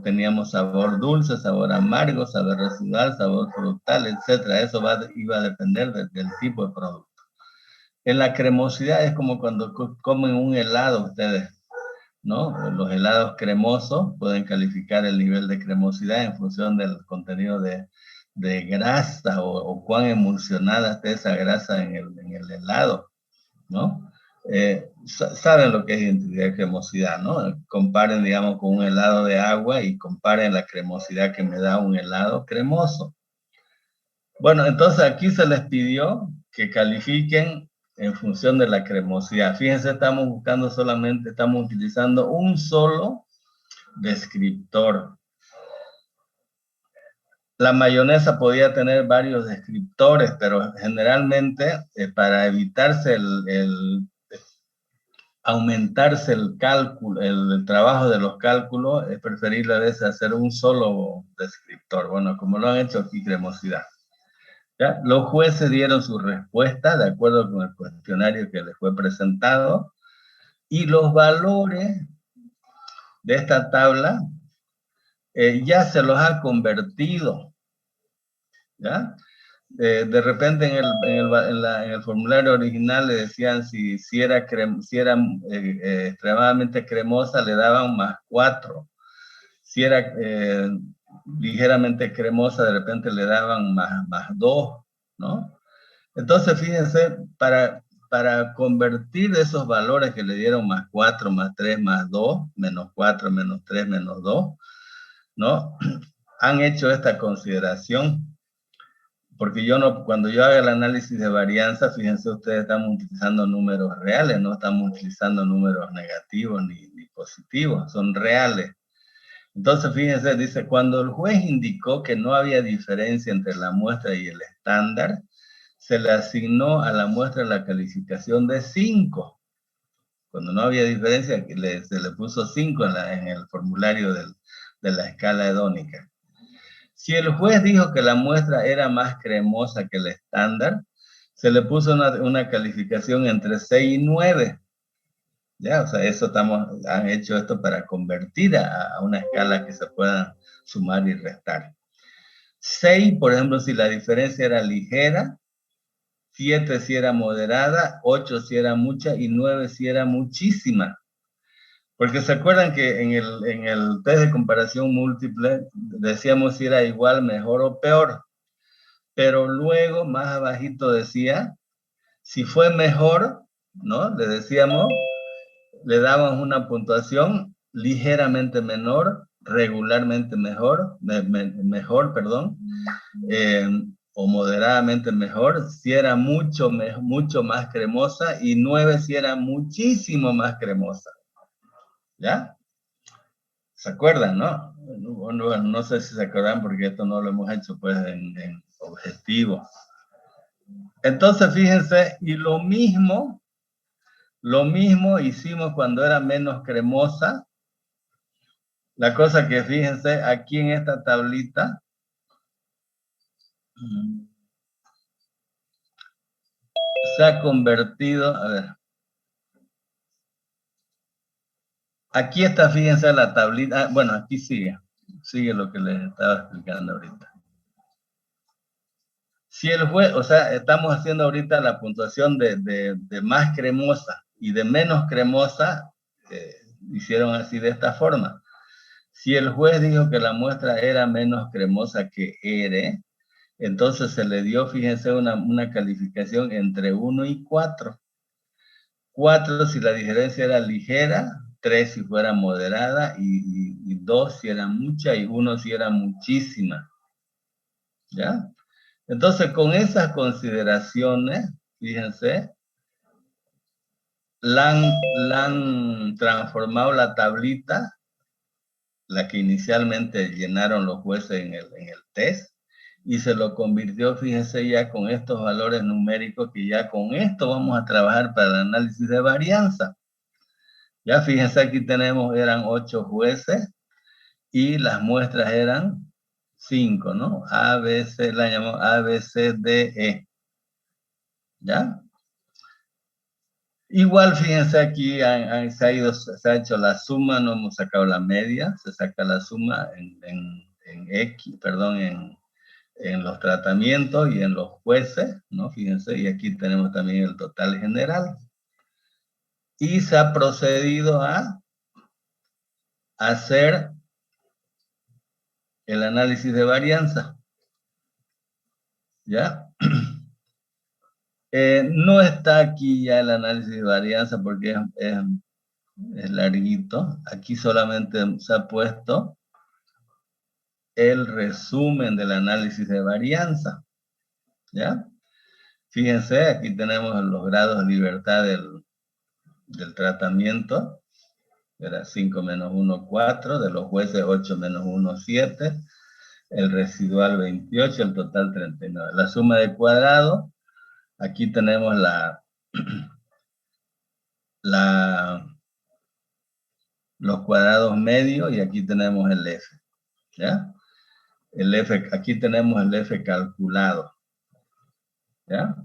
teníamos sabor dulce, sabor amargo, sabor residual, sabor frutal, etc. Eso iba a depender del tipo de producto. En la cremosidad es como cuando comen un helado ustedes, ¿no? Los helados cremosos pueden calificar el nivel de cremosidad en función del contenido de grasa o cuán emulsionada esté esa grasa en el helado, ¿no? Saben lo que es identidad de cremosidad, ¿no? Comparen, digamos, con un helado de agua y comparen la cremosidad que me da un helado cremoso. Bueno, entonces aquí se les pidió que califiquen en función de la cremosidad. Fíjense, estamos utilizando un solo descriptor. La mayonesa podía tener varios descriptores, pero generalmente para evitarse aumentarse el cálculo, el trabajo de los cálculos, es preferible a veces hacer un solo descriptor. Bueno, como lo han hecho aquí Cremosidad. ¿Ya? Los jueces dieron su respuesta de acuerdo con el cuestionario que les fue presentado y los valores de esta tabla ya se los ha convertido. ¿Ya? De repente en el formulario original le decían si era extremadamente cremosa, le daban +4. Si era ligeramente cremosa, de repente le daban +2, ¿no? Entonces, fíjense, para convertir esos valores que le dieron +4, +3, +2, -4, -3, -2, ¿no? Han hecho esta consideración. Porque cuando yo haga el análisis de varianza, fíjense ustedes, estamos utilizando números reales, no estamos utilizando números negativos ni positivos, son reales. Entonces, fíjense, dice, cuando el juez indicó que no había diferencia entre la muestra y el estándar, se le asignó a la muestra la calificación de 5. Cuando no había diferencia, se le puso 5 en el formulario de la escala hedónica. Si el juez dijo que la muestra era más cremosa que el estándar, se le puso una calificación entre 6 y 9. Ya, o sea, han hecho esto para convertir a una escala que se puedan sumar y restar. 6, por ejemplo, si la diferencia era ligera, 7 si era moderada, 8 si era mucha y 9 si era muchísima. Porque se acuerdan que en el test de comparación múltiple decíamos si era igual, mejor o peor. Pero luego, más abajito decía, si fue mejor, ¿no? Le decíamos, le dábamos una puntuación ligeramente menor, regularmente mejor, o moderadamente mejor, si era mucho más cremosa, y 9 si era muchísimo más cremosa. ¿Ya? ¿Se acuerdan, no? No sé si se acuerdan porque esto no lo hemos hecho pues en objetivo. Entonces, fíjense, y lo mismo hicimos cuando era menos cremosa. La cosa que fíjense, aquí en esta tablita, se ha convertido, a ver. Aquí está, fíjense la tablita, bueno, aquí sigue lo que les estaba explicando ahorita. Si el juez, o sea, estamos haciendo ahorita la puntuación de más cremosa y de menos cremosa, hicieron así de esta forma. Si el juez dijo que la muestra era menos cremosa que R, entonces se le dio, fíjense, una calificación entre 1 y 4. 4 si la diferencia era ligera, 3 si fuera moderada, y 2 si era mucha, y 1 si era muchísima. ¿Ya? Entonces, con esas consideraciones, fíjense, la han transformado la tablita, la que inicialmente llenaron los jueces en el test, y se lo convirtió, fíjense, ya con estos valores numéricos, que ya con esto vamos a trabajar para el análisis de varianza. Ya fíjense, aquí eran 8 jueces, y las muestras eran 5, ¿no? A, B, C, la llamamos A, B, C, D, E. ¿Ya? Igual, fíjense, aquí se ha hecho la suma, no hemos sacado la media, se saca la suma en los tratamientos y en los jueces, ¿no? Fíjense, y aquí tenemos también el total general. Y se ha procedido a hacer el análisis de varianza. ¿Ya? No está aquí ya el análisis de varianza porque es larguito. Aquí solamente se ha puesto el resumen del análisis de varianza. ¿Ya? Fíjense, aquí tenemos los grados de libertad del tratamiento. Era 5 menos 1, 4. De los jueces, 8 menos 1, 7. el residual 28, el total 39. La suma de cuadrados, aquí tenemos los cuadrados medios y aquí tenemos el F, ¿ya? El F, aquí tenemos el F calculado, ¿ya?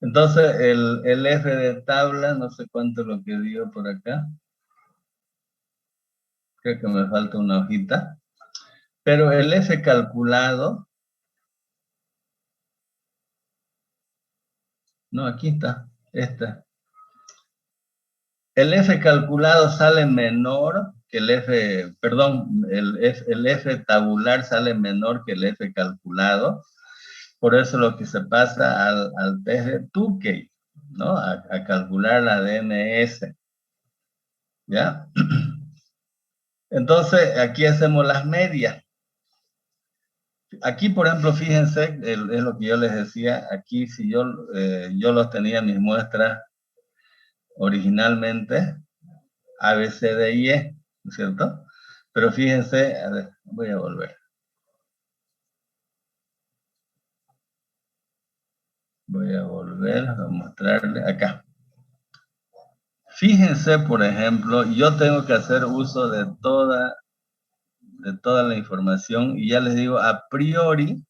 Entonces, el F de tabla, no sé cuánto es lo que dio por acá. Creo que me falta una hojita. Pero el F calculado, no, aquí está, esta. El F calculado sale menor que el F, perdón, el F tabular sale menor que el F calculado. Por eso lo que se pasa al test de Tukey, ¿no? A calcular la DMS. ¿Ya? Entonces, aquí hacemos las medias. Aquí, por ejemplo, fíjense, es lo que yo les decía, aquí si yo los tenía mis muestras originalmente, A, B, C, D y E, ¿no es cierto? Pero fíjense, a ver, voy a volver. Voy a volver a mostrarle acá. Fíjense, por ejemplo, yo tengo que hacer uso de toda la información y ya les digo, a priori,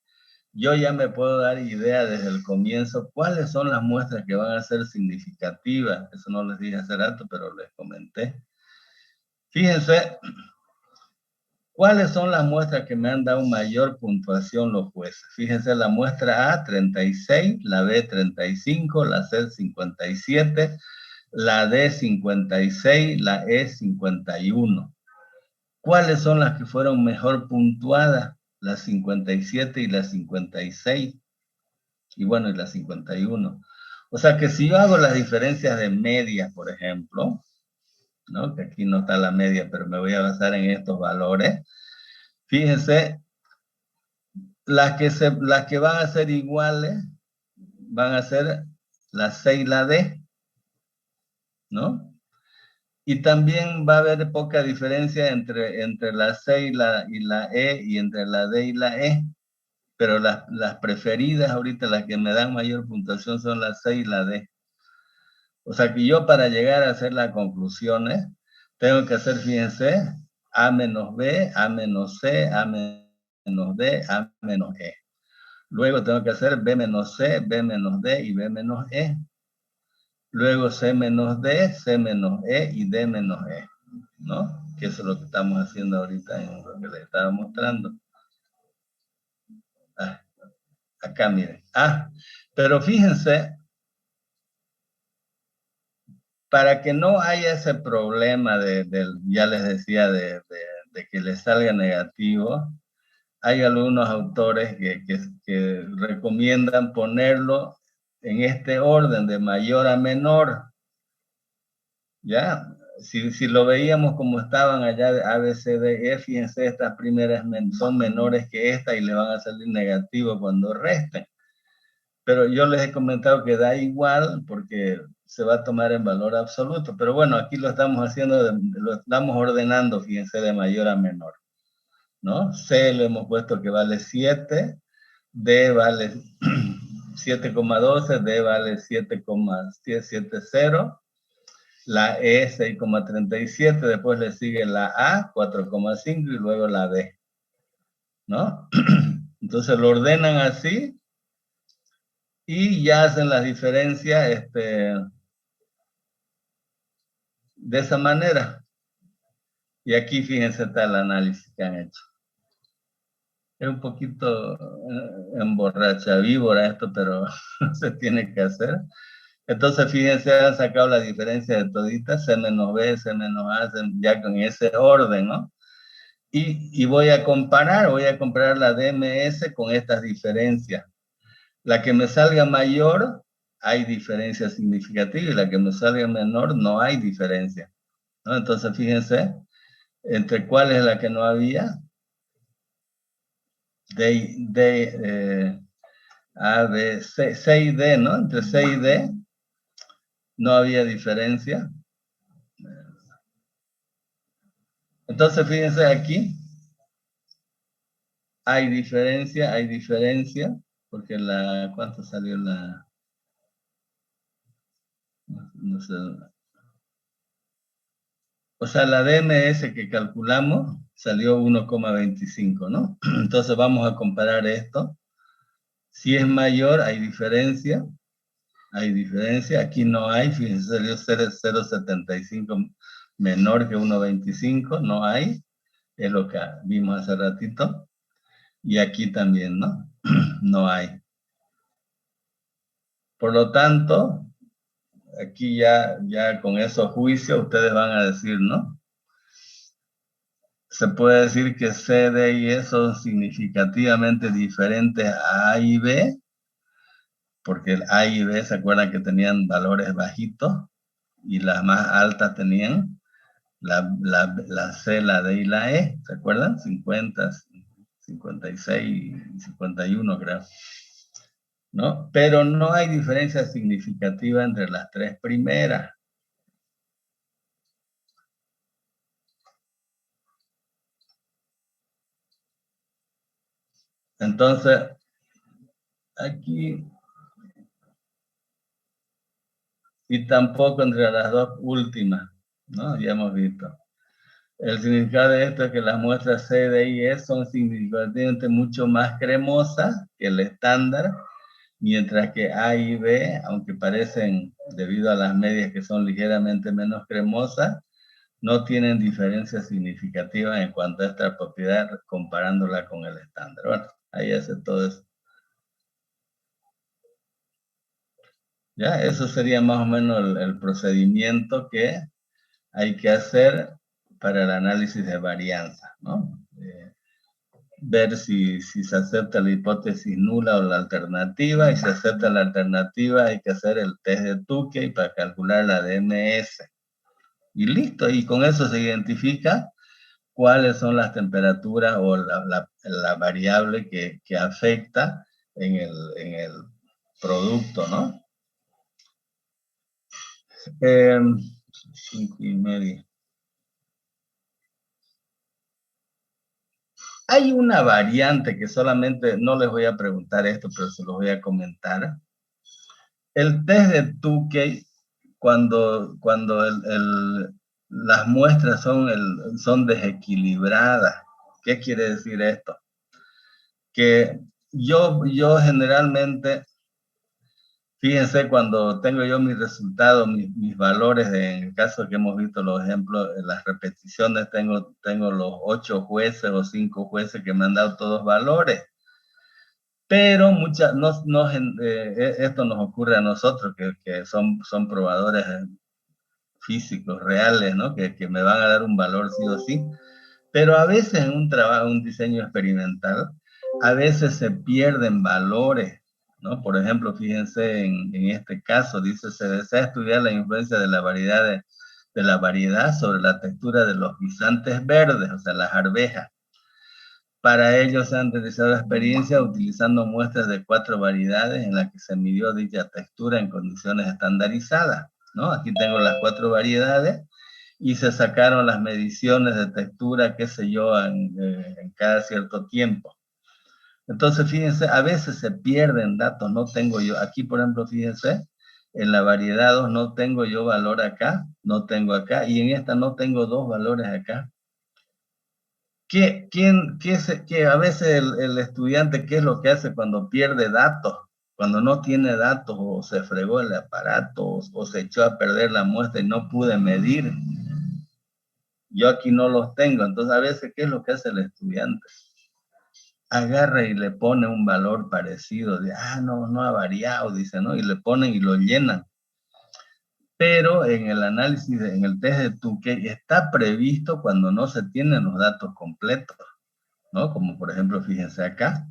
yo ya me puedo dar idea desde el comienzo cuáles son las muestras que van a ser significativas. Eso no les dije hace rato, pero les comenté. Fíjense, ¿cuáles son las muestras que me han dado mayor puntuación los jueces? Fíjense, la muestra A, 36, la B, 35, la C, 57, la D, 56, la E, 51. ¿Cuáles son las que fueron mejor puntuadas? Las 57 y las 56. Y bueno, y las 51. O sea que si yo hago las diferencias de medias, por ejemplo, ¿no? Que aquí no está la media, pero me voy a basar en estos valores. Fíjense, las que van a ser iguales van a ser la C y la D, ¿no? Y también va a haber poca diferencia entre la C y la E y entre la D y la E. Pero las preferidas ahorita, las que me dan mayor puntuación son la C y la D. O sea que yo para llegar a hacer las conclusiones, tengo que hacer, fíjense, A menos B, A menos C, A menos D, A menos E. Luego tengo que hacer B menos C, B menos D y B menos E. Luego C menos D, C menos E y D menos E, ¿no? Que eso es lo que estamos haciendo ahorita en lo que les estaba mostrando. Acá miren. Pero fíjense, para que no haya ese problema ya les decía, de que les salga negativo, hay algunos autores que recomiendan ponerlo en este orden, de mayor a menor. ¿Ya? Si lo veíamos como estaban allá de A, B, C, D, E, fíjense, estas primeras son menores que esta y le van a salir negativos cuando resten. Pero yo les he comentado que da igual porque se va a tomar en valor absoluto. Pero bueno, aquí lo estamos haciendo, lo estamos ordenando, fíjense, de mayor a menor, ¿no? C le hemos puesto que vale 7, D vale 7,12, D vale 7,70, la E 6,37, después le sigue la A 4,5 y luego la D, ¿no? Entonces lo ordenan así y ya hacen las diferencias de esa manera. Y aquí fíjense está el análisis que han hecho. Es un poquito emborracha víbora esto, pero se tiene que hacer. Entonces fíjense, han sacado la diferencia de toditas, C menos B, C menos A, ya con ese orden, ¿no? Y voy a comparar la DMS con estas diferencias. La que me salga mayor, hay diferencia significativa, y la que me salga menor, no hay diferencia, ¿no? Entonces, fíjense, ¿entre cuál es la que no había? A, B, C y D, ¿no? Entre C y D no había diferencia. Entonces, fíjense aquí, Hay diferencia, porque ¿cuánto salió la? No sé. O sea, la DMS que calculamos salió 1,25, ¿no? Entonces vamos a comparar esto. Si es mayor, hay diferencia. Aquí no hay, fíjense, salió 0,75 menor que 1,25, no hay. Es lo que vimos hace ratito. Y aquí también, ¿no? No hay. Por lo tanto, aquí ya con esos juicios ustedes van a decir, ¿no? Se puede decir que C, D y E son significativamente diferentes a A y B, porque el A y B se acuerdan que tenían valores bajitos y las más altas tenían la C, la D y la E, ¿se acuerdan? 50, 56 y 51 creo. ¿No? Pero no hay diferencia significativa entre las tres primeras. Entonces, aquí, y tampoco entre las dos últimas, ¿no? Ya hemos visto. El significado de esto es que las muestras C, D y E son significativamente mucho más cremosas que el estándar, mientras que A y B, aunque parecen, debido a las medias que son ligeramente menos cremosas, no tienen diferencias significativas en cuanto a esta propiedad comparándola con el estándar. Bueno, ahí hace todo eso. Ya, eso sería más o menos el procedimiento que hay que hacer para el análisis de varianza, ¿no? Ver si se acepta la hipótesis nula o la alternativa, y si se acepta la alternativa hay que hacer el test de Tukey para calcular la DMS. Y listo, y con eso se identifica cuáles son las temperaturas o la variable que afecta en el producto, ¿no? 5:30. Hay una variante que solamente, no les voy a preguntar esto, pero se los voy a comentar. El test de Tukey, cuando las muestras son desequilibradas. ¿Qué quiere decir esto? Que yo generalmente, fíjense, cuando tengo yo mis resultados, mis valores, en el caso que hemos visto los ejemplos, en las repeticiones, tengo los 8 jueces o 5 jueces que me han dado todos valores. Pero esto nos ocurre a nosotros, que son probadores físicos, reales, ¿no? Que me van a dar un valor sí o sí. Pero a veces en un diseño experimental, a veces se pierden valores, ¿no? Por ejemplo, fíjense en este caso, dice, se desea estudiar la influencia de la variedad sobre la textura de los guisantes verdes, o sea, las arvejas. Para ello se han realizado experiencias utilizando muestras de 4 variedades en las que se midió dicha textura en condiciones estandarizadas, ¿no? Aquí tengo las 4 variedades y se sacaron las mediciones de textura, qué sé yo, en cada cierto tiempo. Entonces, fíjense, a veces se pierden datos, no tengo yo, aquí por ejemplo, fíjense, en la variedad 2 no tengo yo valor acá, no tengo acá, y en esta no tengo 2 valores acá. Que a veces el estudiante, ¿qué es lo que hace cuando pierde datos? Cuando no tiene datos, o se fregó el aparato, o se echó a perder la muestra y no pude medir. Yo aquí no los tengo. Entonces, a veces, ¿qué es lo que hace el estudiante? Agarra y le pone un valor parecido, de, no ha variado, dice, ¿no? Y le ponen y lo llenan. Pero en el análisis, en el test de Tukey, está previsto cuando no se tienen los datos completos, ¿no? Como por ejemplo, fíjense acá.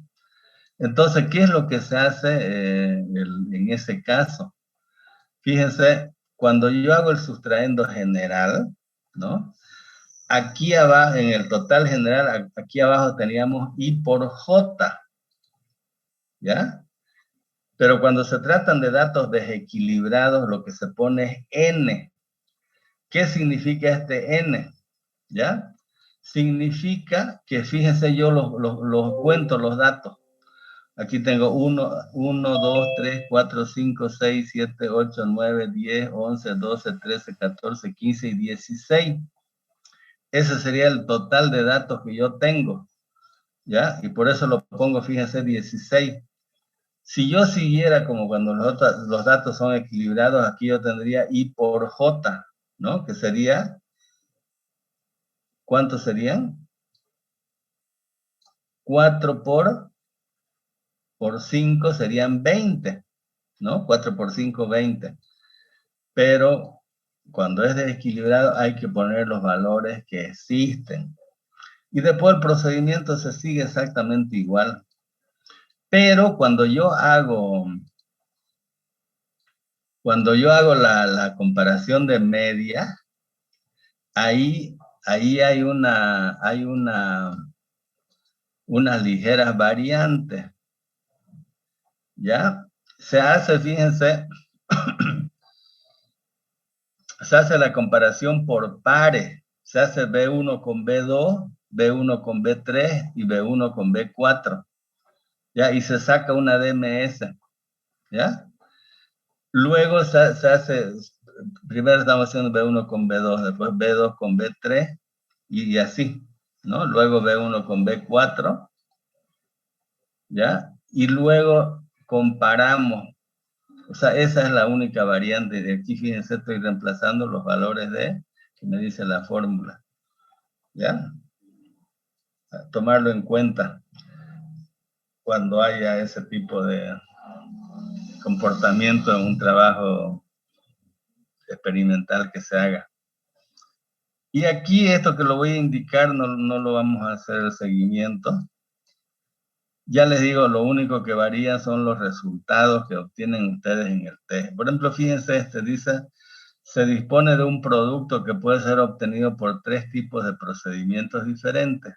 Entonces, ¿qué es lo que se hace en ese caso? Fíjense, cuando yo hago el sustraendo general, ¿no? Aquí abajo, en el total general, aquí abajo teníamos I por J, ¿ya? Pero cuando se tratan de datos desequilibrados, lo que se pone es N. ¿Qué significa este N? ¿Ya? significa que, fíjense, yo los cuento los datos. Aquí tengo 1, 2, 3, 4, 5, 6, 7, 8, 9, 10, 11, 12, 13, 14, 15 y 16. Ese sería el total de datos que yo tengo, ¿ya? Y por eso lo pongo, fíjense, 16. Si yo siguiera como cuando los datos son equilibrados, aquí yo tendría I por J, ¿no? Que sería, ¿cuántos serían? 4 por 5 serían 20, ¿no? 4 por 5, 20. Pero cuando es desequilibrado hay que poner los valores que existen. Y después el procedimiento se sigue exactamente igual. Pero cuando yo hago la comparación de media, ahí hay unas ligeras variantes. ¿Ya? Se hace, fíjense, se hace la comparación por pares. Se hace B1 con B2, B1 con B3 y B1 con B4. ¿Ya? Y se saca una DMS. ¿Ya? Luego se hace, primero estamos haciendo B1 con B2, después B2 con B3 y así, ¿no? Luego B1 con B4, ¿ya? Y luego comparamos. O sea, esa es la única variante. De aquí, fíjense, estoy reemplazando los valores de, que me dice la fórmula. ¿Ya? A tomarlo en cuenta cuando haya ese tipo de comportamiento en un trabajo experimental que se haga. Y aquí esto que lo voy a indicar no lo vamos a hacer el seguimiento. Ya les digo, lo único que varía son los resultados que obtienen ustedes en el test. Por ejemplo, fíjense, dice, se dispone de un producto que puede ser obtenido por 3 tipos de procedimientos diferentes.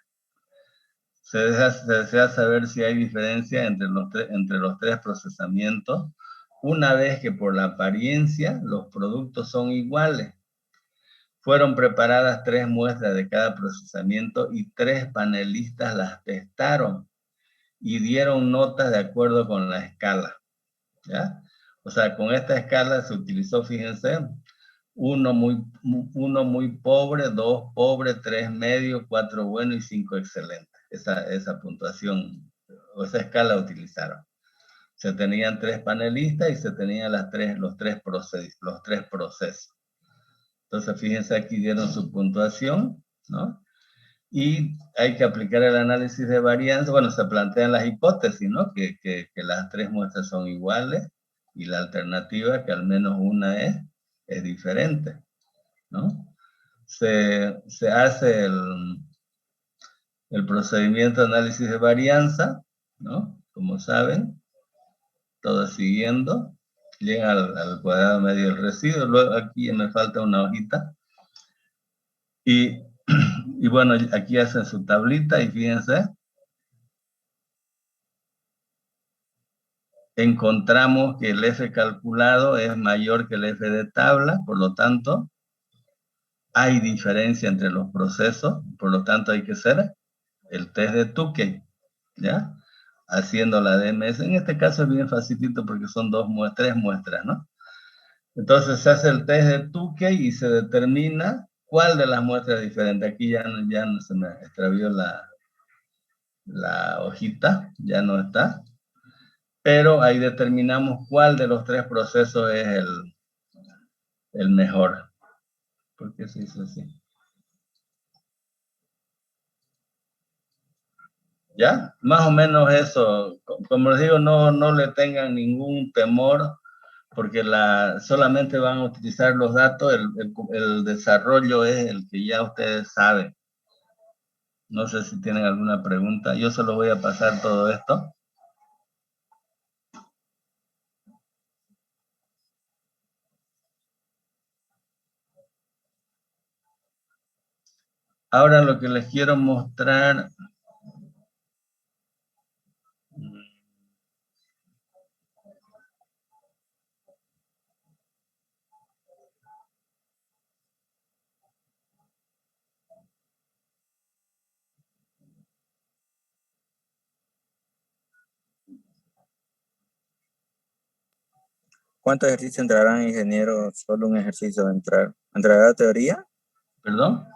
Se desea saber si hay diferencia entre los 3 procesamientos, una vez que por la apariencia los productos son iguales. Fueron preparadas 3 muestras de cada procesamiento y 3 panelistas las testaron y dieron notas de acuerdo con la escala, ¿ya? O sea, con esta escala se utilizó, fíjense, 1 muy pobre, 2 pobre, 3 medio, 4 bueno y 5 excelente. Esa puntuación, o esa escala utilizaron. Se tenían 3 panelistas y se tenían los tres procesos. Entonces, fíjense, aquí dieron su puntuación, ¿no? Y hay que aplicar el análisis de varianza. Bueno, se plantean las hipótesis, ¿no? Que las 3 muestras son iguales y la alternativa, que al menos una es diferente, ¿no? Se hace el procedimiento de análisis de varianza, ¿no? Como saben, todo siguiendo. Llega al cuadrado medio del residuo. Luego aquí me falta una hojita. Y bueno, aquí hacen su tablita y fíjense, encontramos que el F calculado es mayor que el F de tabla, por lo tanto, hay diferencia entre los procesos, por lo tanto hay que hacer el test de Tukey, ¿ya? Haciendo la DMS. En este caso es bien facilito porque son 3 muestras, ¿no? Entonces se hace el test de Tukey y se determina cuál de las muestras es diferente. Aquí ya no se me extravió la hojita, ya no está. Pero ahí determinamos cuál de los 3 procesos es el mejor. ¿Por qué se hizo así? ¿Ya? Más o menos eso. Como les digo, no le tengan ningún temor, porque solamente van a utilizar los datos, el desarrollo es el que ya ustedes saben. No sé si tienen alguna pregunta. Yo se lo voy a pasar todo esto. Ahora lo que les quiero mostrar. ¿Cuántos ejercicios entrarán, ingeniero? Solo un ejercicio de entrar. ¿Entrará teoría? ¿Perdón?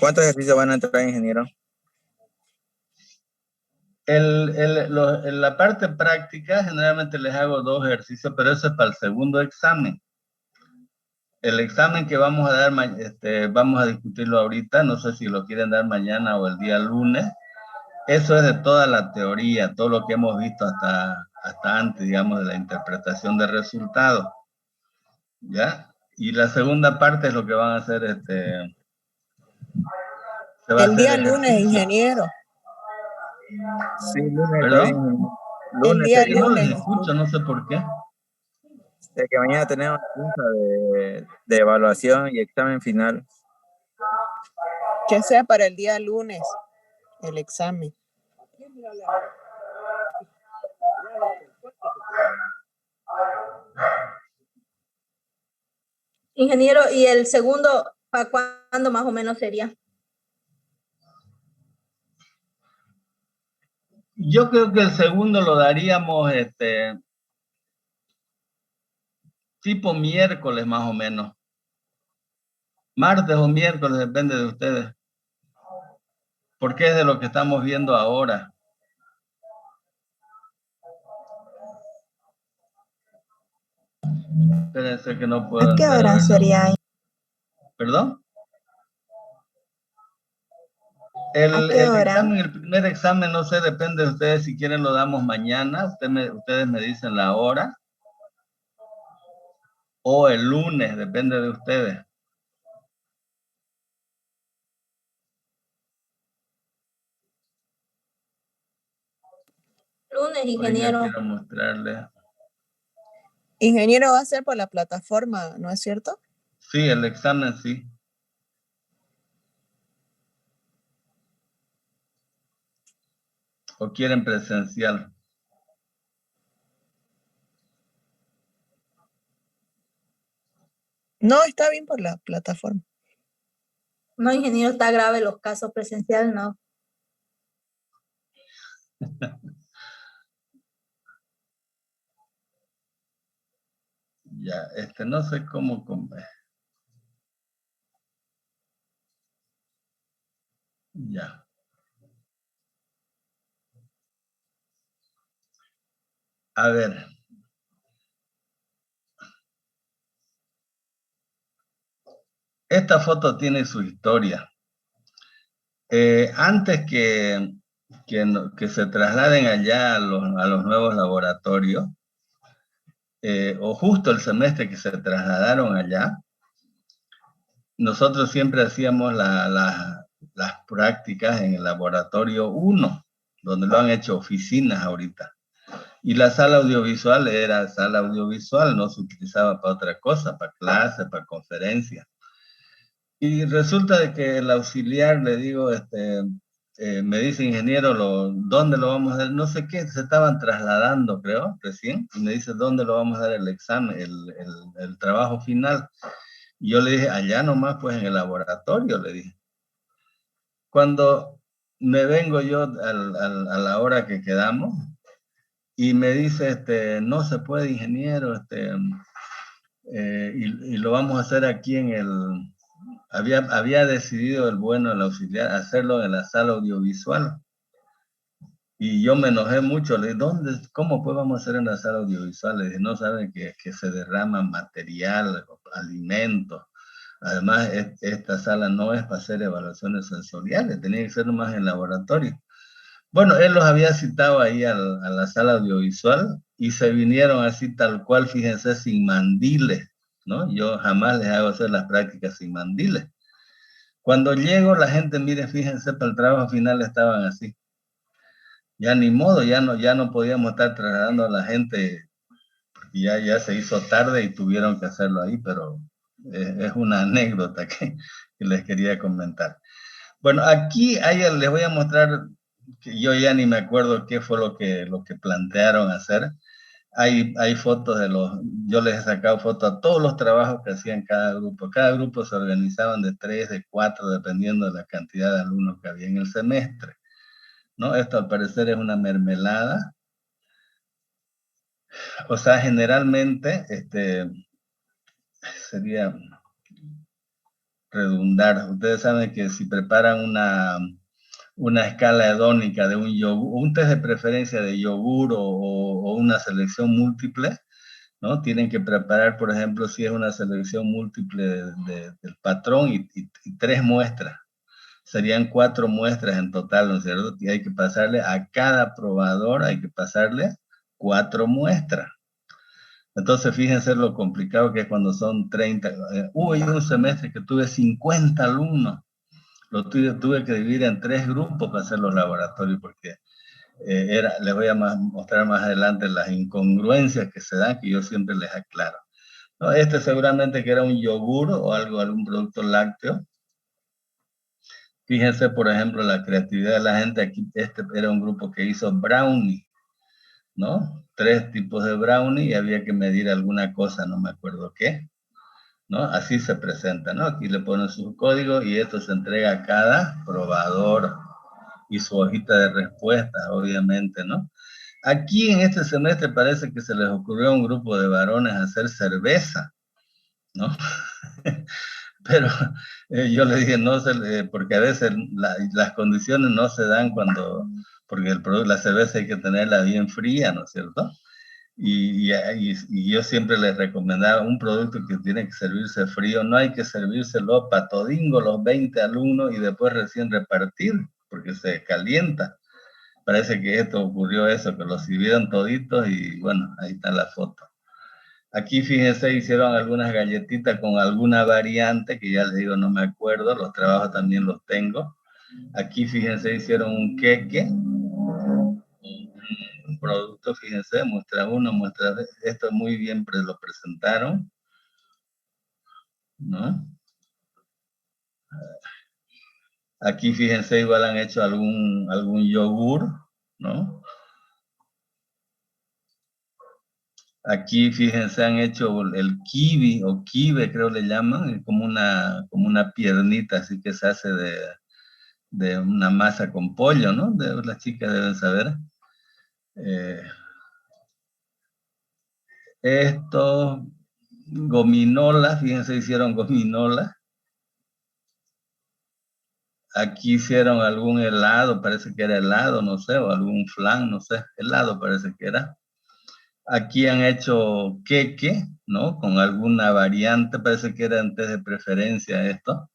¿Cuántos ejercicios van a entrar, ingeniero? En la parte práctica generalmente les hago 2 ejercicios, pero eso es para el segundo examen. El examen que vamos a dar, vamos a discutirlo ahorita, no sé si lo quieren dar mañana o el día lunes. Eso es de toda la teoría, todo lo que hemos visto hasta antes, digamos, de la interpretación de resultados. ¿Ya? Y la segunda parte es lo que van a hacer, se va a El hacer día lunes, ejercicio. ingeniero. Sí, lunes está bien. ¿Perdón? El Lunes día Es que no sería. les lunes. escucho, no sé por qué. De que mañana tenemos junta de evaluación y examen final. Que sea para el día lunes, el examen. Ingeniero, ¿y el segundo para cuándo más o menos sería? Yo creo que el segundo lo daríamos, tipo miércoles más o menos. Martes o miércoles, depende de ustedes. Porque es de lo que estamos viendo ahora. Espérense que no puedo ¿A qué entrar a hora ver. sería? ¿Perdón? ¿A qué hora? El primer examen, no sé, depende de ustedes. Si quieren lo damos mañana. Ustedes me dicen la hora. O el lunes, depende de ustedes. Lunes, Oiga, ingeniero. quiero mostrarles. Ingeniero va a ser por la plataforma, ¿no es cierto? Sí, el examen sí. ¿O quieren presencial? No, está bien por la plataforma. No, ingeniero, está grave los casos presencial, no. Ya, no sé cómo. Ya. A ver. Esta foto tiene su historia. Antes que se trasladen allá a los nuevos laboratorios, o justo el semestre que se trasladaron allá, nosotros siempre hacíamos las prácticas en el laboratorio 1, donde lo han hecho oficinas ahorita. Y la sala audiovisual era sala audiovisual, no se utilizaba para otra cosa, para clases, para conferencias. Y resulta de que el auxiliar, le digo, me dice, ingeniero, ¿dónde lo vamos a dar? No sé qué, se estaban trasladando, creo, recién, y me dice, ¿dónde lo vamos a dar el examen, el trabajo final? Y yo le dije, allá nomás, pues en el laboratorio, le dije. Cuando me vengo yo a la hora que quedamos, y me dice, no se puede, ingeniero, y lo vamos a hacer aquí en el... Había decidido el bueno, el auxiliar, hacerlo en la sala audiovisual. Y yo me enojé mucho, le dije, ¿cómo pues vamos a hacer en la sala audiovisual? Le dije, no saben que se derrama material, alimentos. Además, esta sala no es para hacer evaluaciones sensoriales, tenía que ser nomás en laboratorio. Bueno, él los había citado ahí a la sala audiovisual y se vinieron así tal cual, fíjense, sin mandiles, ¿no? Yo jamás les hago hacer las prácticas sin mandiles. Cuando llego, la gente, mire, fíjense, para el trabajo final estaban así. Ya ni modo, ya no podíamos estar trasladando a la gente, porque ya se hizo tarde y tuvieron que hacerlo ahí, pero es una anécdota que les quería comentar. Bueno, aquí les voy a mostrar, que yo ya ni me acuerdo qué fue lo que plantearon hacer. Hay fotos yo les he sacado fotos a todos los trabajos que hacían cada grupo. Cada grupo se organizaban de 3, de 4, dependiendo de la cantidad de alumnos que había en el semestre, ¿no? Esto al parecer es una mermelada. O sea, generalmente, sería redundar. Ustedes saben que si preparan una escala hedónica de un yogur, un test de preferencia de yogur o una selección múltiple, ¿no? Tienen que preparar, por ejemplo, si es una selección múltiple del patrón y 3 muestras. Serían 4 muestras en total, ¿no es cierto? Y hay que pasarle a cada probador, hay que pasarle 4 muestras. Entonces, fíjense lo complicado que es cuando son 30. Hubo un semestre que tuve 50 alumnos. Lo tuve que dividir en 3 grupos para hacer los laboratorios, porque les voy a mostrar más adelante las incongruencias que se dan, que yo siempre les aclaro. ¿No? Seguramente que era un yogur o algún producto lácteo. Fíjense, por ejemplo, la creatividad de la gente. Aquí era un grupo que hizo brownie, ¿no? 3 tipos de brownie y había que medir alguna cosa, no me acuerdo qué, ¿no? Así se presenta, ¿no? Aquí le ponen su código y esto se entrega a cada probador y su hojita de respuestas, obviamente, ¿no? Aquí en este semestre parece que se les ocurrió a un grupo de varones hacer cerveza, ¿no? Pero yo le dije, no porque a veces las condiciones no se dan porque la cerveza hay que tenerla bien fría, ¿no es cierto? Y yo siempre les recomendaba un producto que tiene que servirse frío, no hay que servírselo para todingo los 20 alumnos y después recién repartir, porque se calienta. Parece que esto ocurrió eso, que los sirvieron toditos y bueno, ahí está la foto. Aquí, fíjense, hicieron algunas galletitas con alguna variante, que ya les digo, no me acuerdo, los trabajos también los tengo. Aquí, fíjense, hicieron un queque, un producto, fíjense, muestra 1, muestra 2, esto muy bien lo presentaron, ¿no? Aquí, fíjense, igual han hecho algún yogur, ¿no? Aquí, fíjense, han hecho el kiwi o kibe, creo le llaman, como una piernita, así que se hace de una masa con pollo, ¿no? Las chicas deben saber. Esto, gominolas, fíjense, hicieron gominolas. Aquí hicieron algún helado, parece que era helado, no sé, o algún flan, no sé, helado parece que era. Aquí han hecho queque, ¿no? Con alguna variante, parece que era antes de preferencia esto.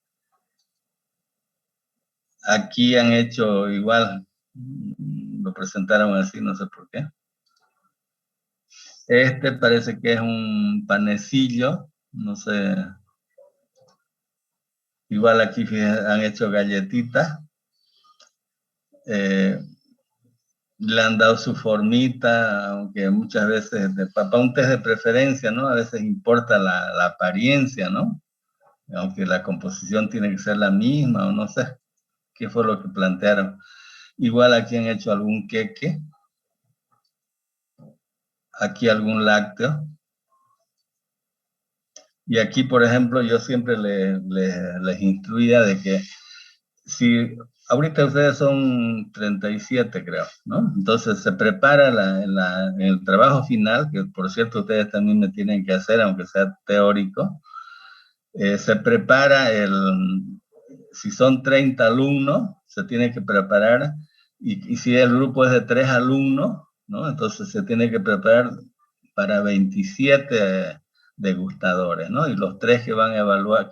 Aquí han hecho igual, lo presentaron así, no sé por qué. Parece que es un panecillo, no sé. Igual aquí han hecho galletitas. Le han dado su formita, aunque muchas veces, para un test de preferencia, ¿no? A veces importa la apariencia, ¿no? Aunque la composición tiene que ser la misma, o no sé qué fue lo que plantearon. Igual aquí han hecho algún queque. Aquí algún lácteo. Y aquí, por ejemplo, yo siempre les instruía de que si ahorita ustedes son 37, creo, ¿no? Entonces se prepara en el trabajo final, que por cierto ustedes también me tienen que hacer, aunque sea teórico, se prepara si son 30 alumnos, se tiene que preparar, y si el grupo es de 3 alumnos, ¿no? Entonces se tiene que preparar para 27 degustadores, ¿no? Y los 3 que van a evaluar,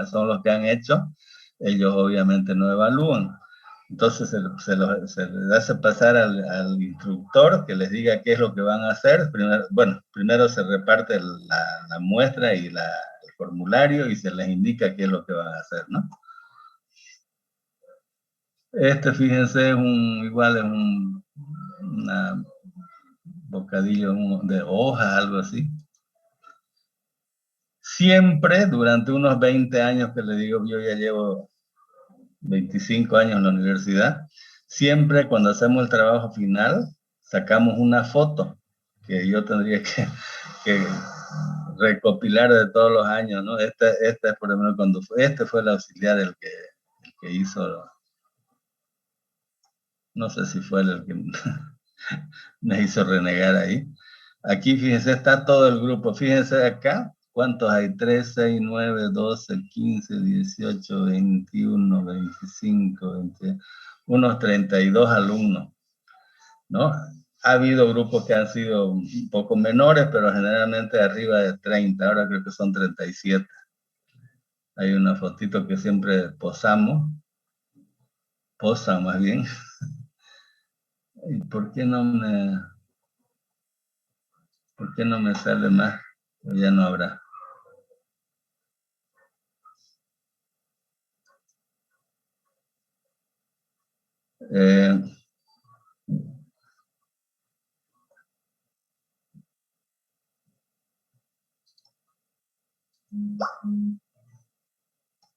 son los que han hecho, ellos obviamente no evalúan. Entonces se les hace pasar al instructor que les diga qué es lo que van a hacer. Primero se reparte la muestra y el formulario y se les indica qué es lo que van a hacer, ¿no? Fíjense, igual es un bocadillo de hojas, algo así. Siempre, durante unos 20 años que le digo, yo ya llevo 25 años en la universidad, siempre cuando hacemos el trabajo final, sacamos una foto que yo tendría que recopilar de todos los años, ¿no? Esta es por lo menos cuando fue el auxiliar el que hizo, no sé si fue el que me hizo renegar ahí, Aquí, fíjense, está todo el grupo. Fíjense acá, ¿cuántos hay? 3, 6, 9, 12, 15, 18, 21, 25, 20, unos 32 alumnos, ¿no? Ha habido grupos que han sido un poco menores, pero generalmente arriba de 30. Ahora creo que son 37. Hay una fotito que siempre posan más bien. ¿Y por qué no me sale más? Ya no habrá.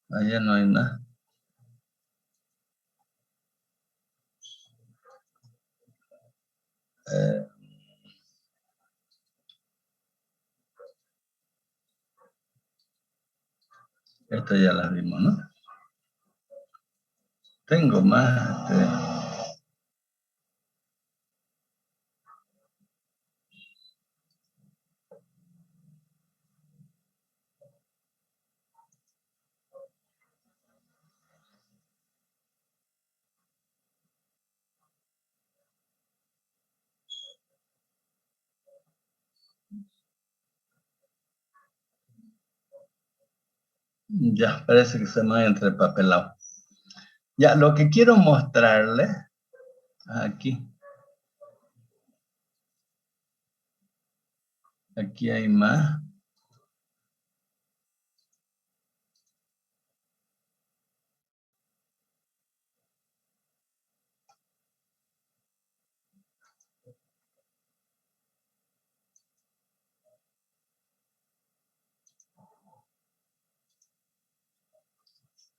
Allá no hay más. Esto ya las vimos, ¿no? Tengo más. Ya, parece que se me ha entrepapelado. Ya, lo que quiero mostrarles aquí. Aquí hay más.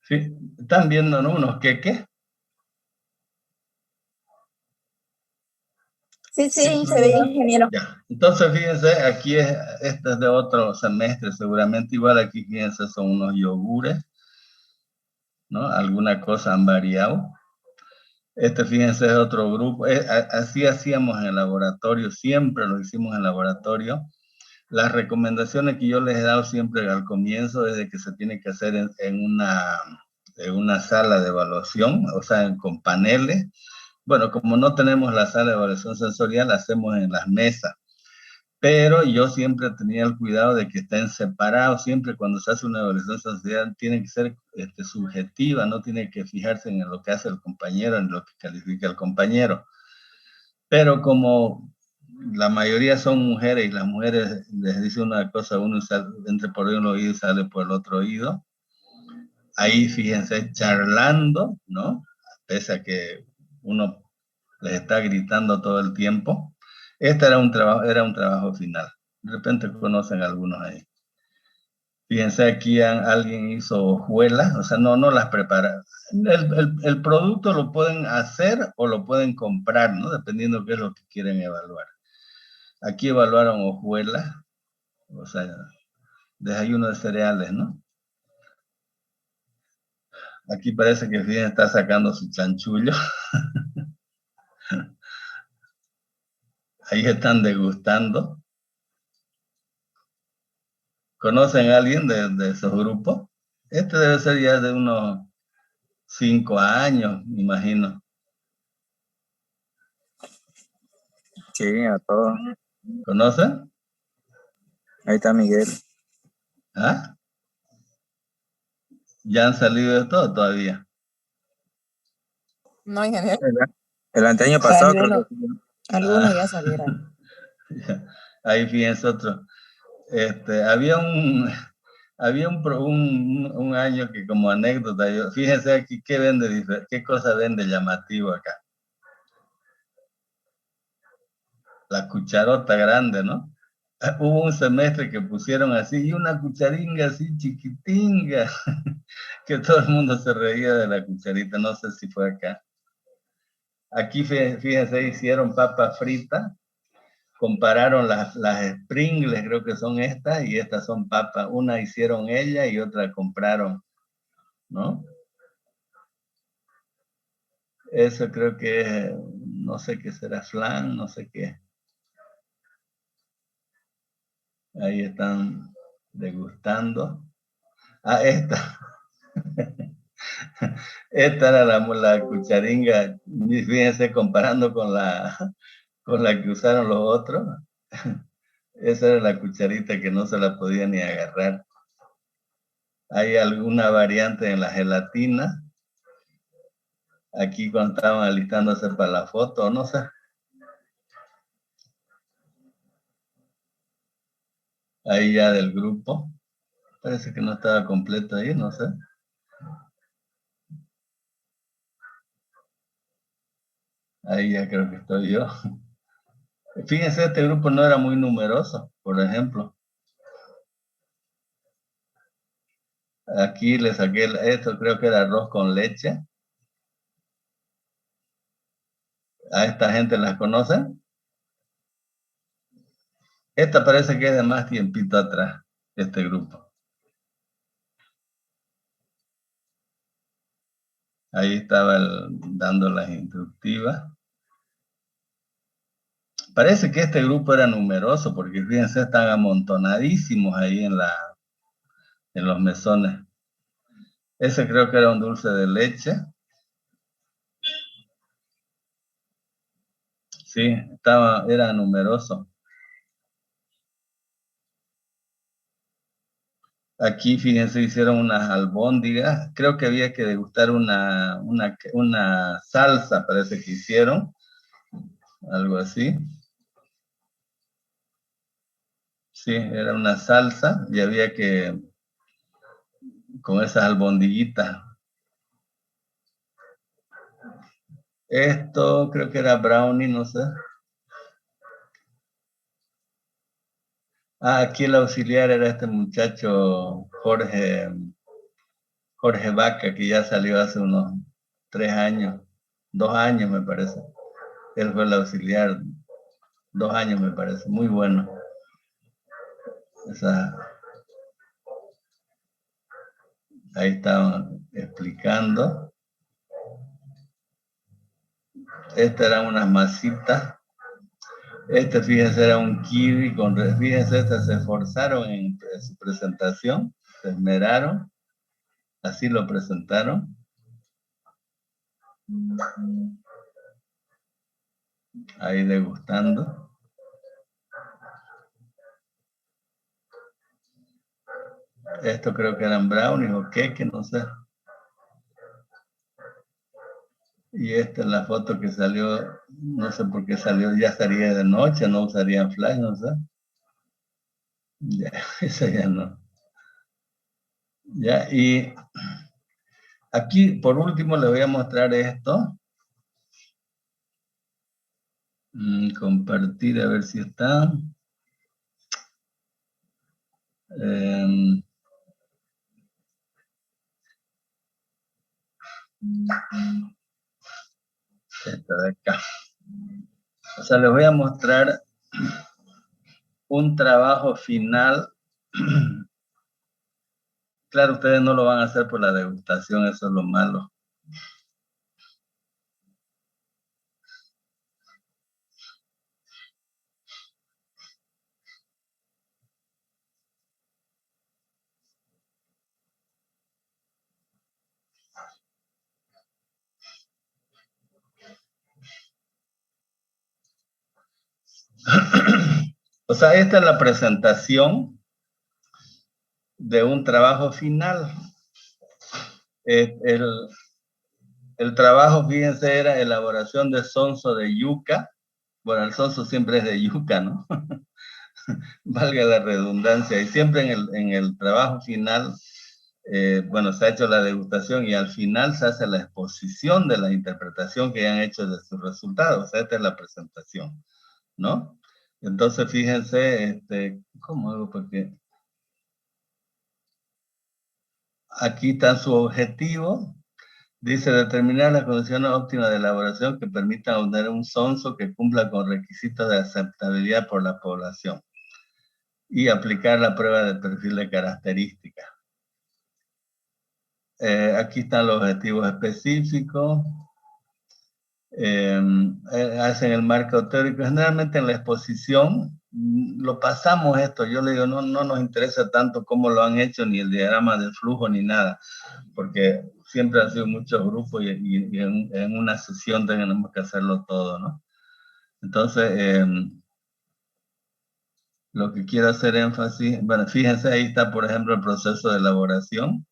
Sí, ¿están viendo, no? Unos queques. Sí, sí, se ve, ingeniero. Ya, entonces fíjense, aquí este es de otro semestre, seguramente igual aquí, fíjense, son unos yogures, ¿no? Alguna cosa han variado. Este, fíjense, es otro grupo. Así hacíamos en el laboratorio, siempre lo hicimos en el laboratorio. Las recomendaciones que yo les he dado siempre al comienzo es de que se tiene que hacer en una sala de evaluación, o sea, con paneles. Bueno, como no tenemos la sala de evaluación sensorial, hacemos en las mesas. Pero yo siempre tenía el cuidado de que estén separados. Siempre cuando se hace una evaluación sensorial tiene que ser subjetiva, no tiene que fijarse en lo que hace el compañero, en lo que califica el compañero. Pero como la mayoría son mujeres y las mujeres les dice una cosa, uno entra por un oído y sale por el otro oído. Ahí, fíjense, charlando, ¿no? Pese a que uno les está gritando todo el tiempo. Este era un trabajo final. De repente conocen algunos ahí. Fíjense, aquí alguien hizo hojuelas, o sea, no las prepara. El producto lo pueden hacer o lo pueden comprar, ¿no? Dependiendo qué es lo que quieren evaluar. Aquí evaluaron hojuelas, o sea, desayuno de cereales, ¿no? Aquí parece que Fidel está sacando su chanchullo. Ahí están degustando. ¿Conocen a alguien de esos grupos? Este debe ser ya de unos 5 años, me imagino. Sí, a todos. ¿Conocen? Ahí está Miguel. ¿Ah? ¿Ya han salido de todo todavía? No, ingeniero. El anteaño pasado creo Algunos, que algunos ya salieron. Ahí fíjense otro. Había un año que, como anécdota, fíjense aquí qué cosa vende llamativo acá. La cucharota grande, ¿no? Hubo un semestre que pusieron así, y una cucharinga así chiquitinga, que todo el mundo se reía de la cucharita, no sé si fue acá. Aquí, fíjense, hicieron papas fritas, compararon las Springles, creo que son estas, y estas son papas. Una hicieron ella y otra compraron, ¿no? Eso creo que, no sé qué será, flan, no sé qué. Ahí están degustando. Ah, esta. Esta era la cucharinga, fíjense, comparando con la que usaron los otros. Esa era la cucharita que no se la podía ni agarrar. Hay alguna variante en la gelatina. Aquí cuando estaban alistándose para la foto, no sé. Ahí ya del grupo. Parece que no estaba completo ahí, no sé. Ahí ya creo que estoy yo. Fíjense, este grupo no era muy numeroso, por ejemplo. Aquí le saqué esto, creo que era arroz con leche. ¿A esta gente las conocen? Esta parece que es de más tiempito atrás, este grupo. Ahí estaba dando las instructivas. Parece que este grupo era numeroso, porque fíjense, están amontonadísimos ahí en los mesones. Ese creo que era un dulce de leche. Sí, era numeroso. Aquí, fíjense, hicieron unas albóndigas. Creo que había que degustar una salsa, parece que hicieron. Algo así. Sí, era una salsa y había que, con esas albondiguitas. Esto creo que era brownie, no sé. Ah, aquí el auxiliar era este muchacho Jorge Vaca, que ya salió hace unos 3 años, 2 años me parece. Él fue el auxiliar, 2 años me parece, muy bueno. Ahí estaban explicando. Estas eran unas masitas. Fíjense, era un kiwi fíjense, se esforzaron en su presentación, se esmeraron, así lo presentaron. Ahí degustando. Esto creo que eran brownies o queque, no sé. Y esta es la foto que salió, no sé por qué salió, ya estaría de noche, no usarían flash, no sé. Ya, esa ya no. Ya, y aquí por último les voy a mostrar esto. Compartir, a ver si está. Esta de acá. O sea, les voy a mostrar un trabajo final. Claro, ustedes no lo van a hacer por la degustación, eso es lo malo. O sea, esta es la presentación de un trabajo final. El trabajo, fíjense, era elaboración de sonso de yuca. Bueno, el sonso siempre es de yuca, ¿no? Valga la redundancia. Y siempre en el trabajo final, bueno, se ha hecho la degustación y al final se hace la exposición de la interpretación que han hecho de sus resultados. O sea, esta es la presentación, ¿no? Entonces, fíjense, ¿cómo hago? Porque aquí está su objetivo. Dice, determinar las condiciones óptimas de elaboración que permitan obtener un sonso que cumpla con requisitos de aceptabilidad por la población y aplicar la prueba de perfil de características. Aquí están los objetivos específicos. Hacen el marco teórico. Generalmente en la exposición lo pasamos esto. Yo le digo, no nos interesa tanto cómo lo han hecho, ni el diagrama de flujo, ni nada, porque siempre han sido muchos grupos y en una sesión tenemos que hacerlo todo, ¿no? Entonces, lo que quiero hacer énfasis, bueno, fíjense, ahí está, por ejemplo, el proceso de elaboración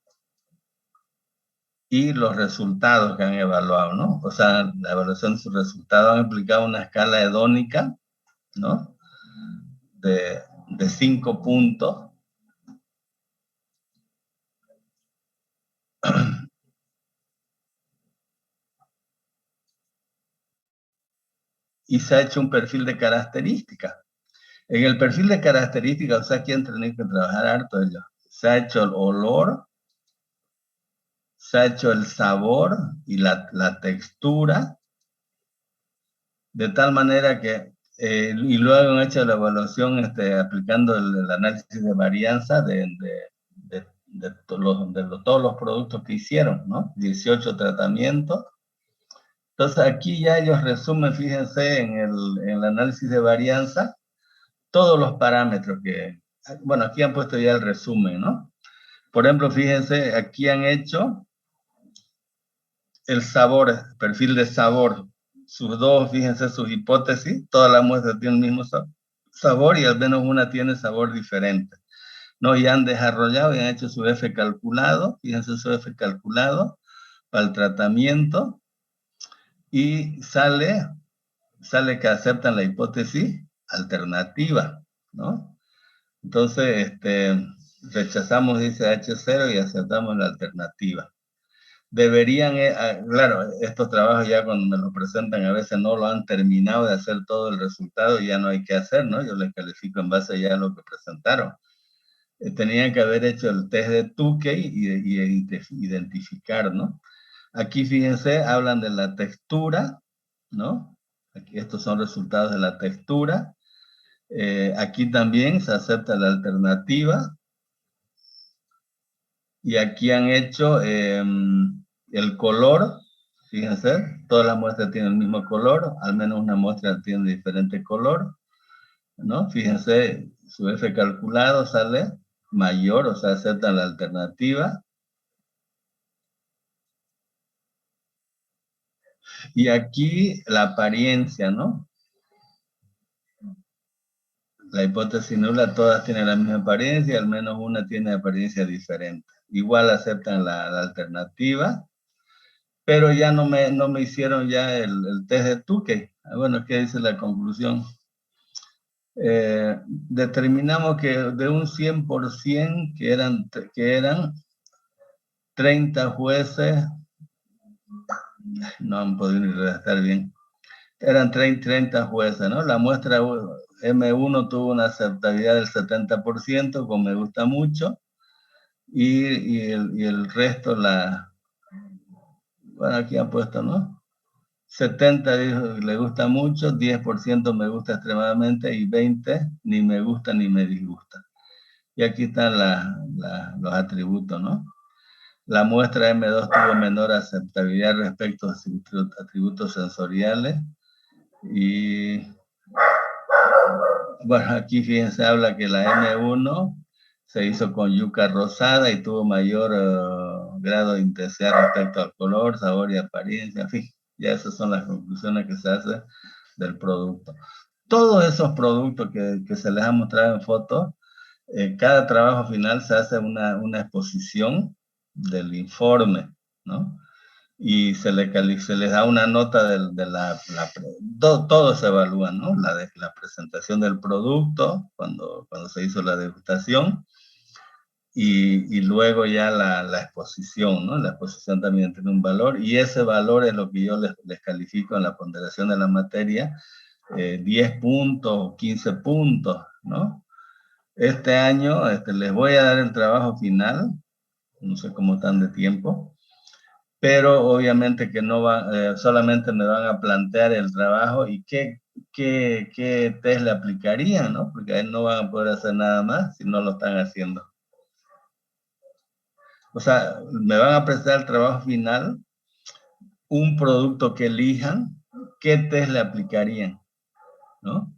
y los resultados que han evaluado, ¿no? O sea, la evaluación de sus resultados han aplicado una escala hedónica, ¿no? De 5 puntos. Y se ha hecho un perfil de características. En el perfil de características, o sea, aquí han tenido que trabajar harto ellos. Se ha hecho el olor, se ha hecho el sabor y la textura, de tal manera que, y luego han hecho la evaluación aplicando el análisis de varianza de todos los productos que hicieron, ¿no? 18 tratamientos. Entonces aquí ya ellos resumen, fíjense, en el análisis de varianza, todos los parámetros que, bueno, aquí han puesto ya el resumen, ¿no? Por ejemplo, fíjense, aquí han hecho el sabor, perfil de sabor, sus dos, fíjense, sus hipótesis, todas las muestras tienen el mismo sabor y al menos una tiene sabor diferente, ¿no? Y han desarrollado y han hecho su F calculado, fíjense su F calculado para el tratamiento y sale que aceptan la hipótesis alternativa, ¿no? Entonces, rechazamos, dice H0 y aceptamos la alternativa. Deberían, claro, estos trabajos ya cuando me los presentan a veces no lo han terminado de hacer todo el resultado y ya no hay que hacer, ¿no? Yo les califico en base ya a lo que presentaron. Tenían que haber hecho el test de Tukey y identificar, ¿no? Aquí, fíjense, hablan de la textura, ¿no? Aquí estos son resultados de la textura. Aquí también se acepta la alternativa. Y aquí han hecho el color, fíjense, todas las muestras tienen el mismo color, al menos una muestra tiene diferente color, ¿no? Fíjense, su F calculado sale mayor, o sea, aceptan la alternativa. Y aquí la apariencia, ¿no? La hipótesis nula, todas tienen la misma apariencia, al menos una tiene apariencia diferente. Igual aceptan la alternativa, pero ya no me hicieron ya el test de Tukey. Bueno, ¿qué dice la conclusión? Determinamos que de un 100% que eran 30 jueces, no han podido ni redactar bien, eran 30 jueces, ¿no? La muestra M1 tuvo una aceptabilidad del 70%, con me gusta mucho, y el resto bueno, aquí han puesto, ¿no? 70 le gusta mucho, 10% me gusta extremadamente y 20 ni me gusta ni me disgusta. Y aquí están los atributos, ¿no? La muestra M2 tuvo menor aceptabilidad respecto a atributos sensoriales y bueno, aquí fíjense, habla que la M1 se hizo con yuca rosada y tuvo mayor grado de intensidad respecto al color, sabor y apariencia, en fin, ya esas son las conclusiones que se hacen del producto. Todos esos productos que se les ha mostrado en fotos, cada trabajo final se hace una exposición del informe, ¿no? Y se les da una nota todo se evalúa, ¿no? La presentación del producto, cuando se hizo la degustación, y luego ya la exposición, ¿no? La exposición también tiene un valor, y ese valor es lo que yo les califico en la ponderación de la materia, 10 puntos, 15 puntos, ¿no? Este año les voy a dar el trabajo final, no sé cómo están de tiempo, pero obviamente que no solamente me van a plantear el trabajo y qué test le aplicarían, ¿no? Porque ahí no van a poder hacer nada más si no lo están haciendo. O sea, me van a presentar el trabajo final, un producto que elijan, qué test le aplicarían, ¿no?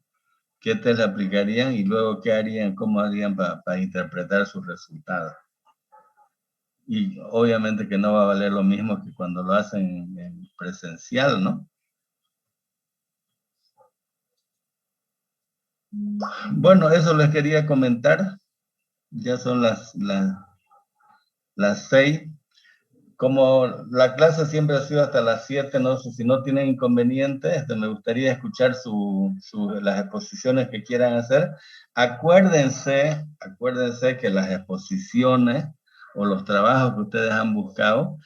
qué test le aplicarían y luego qué harían, cómo harían para interpretar sus resultados. Y obviamente que no va a valer lo mismo que cuando lo hacen en presencial, ¿no? Bueno, eso les quería comentar. Ya son las 6. Como la clase siempre ha sido hasta las 7, no sé si no tienen inconvenientes, me gustaría escuchar las exposiciones que quieran hacer. Acuérdense que las exposiciones o los trabajos que ustedes han buscado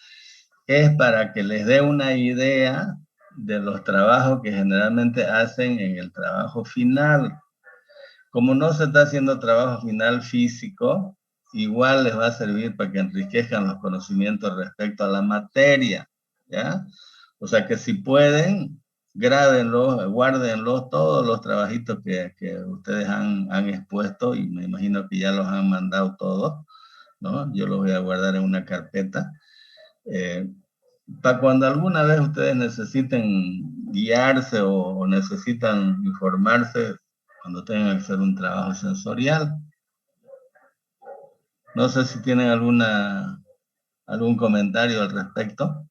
es para que les dé una idea de los trabajos que generalmente hacen en el trabajo final. Como no se está haciendo trabajo final físico, igual les va a servir para que enriquezcan los conocimientos respecto a la materia, ¿ya? O sea que si pueden, grábenlos, guárdenlos, todos los trabajitos que ustedes han expuesto, y me imagino que ya los han mandado todos, ¿no? Yo los voy a guardar en una carpeta. Para cuando alguna vez ustedes necesiten guiarse o necesitan informarse, cuando tengan que hacer un trabajo sensorial. No sé si tienen algún comentario al respecto.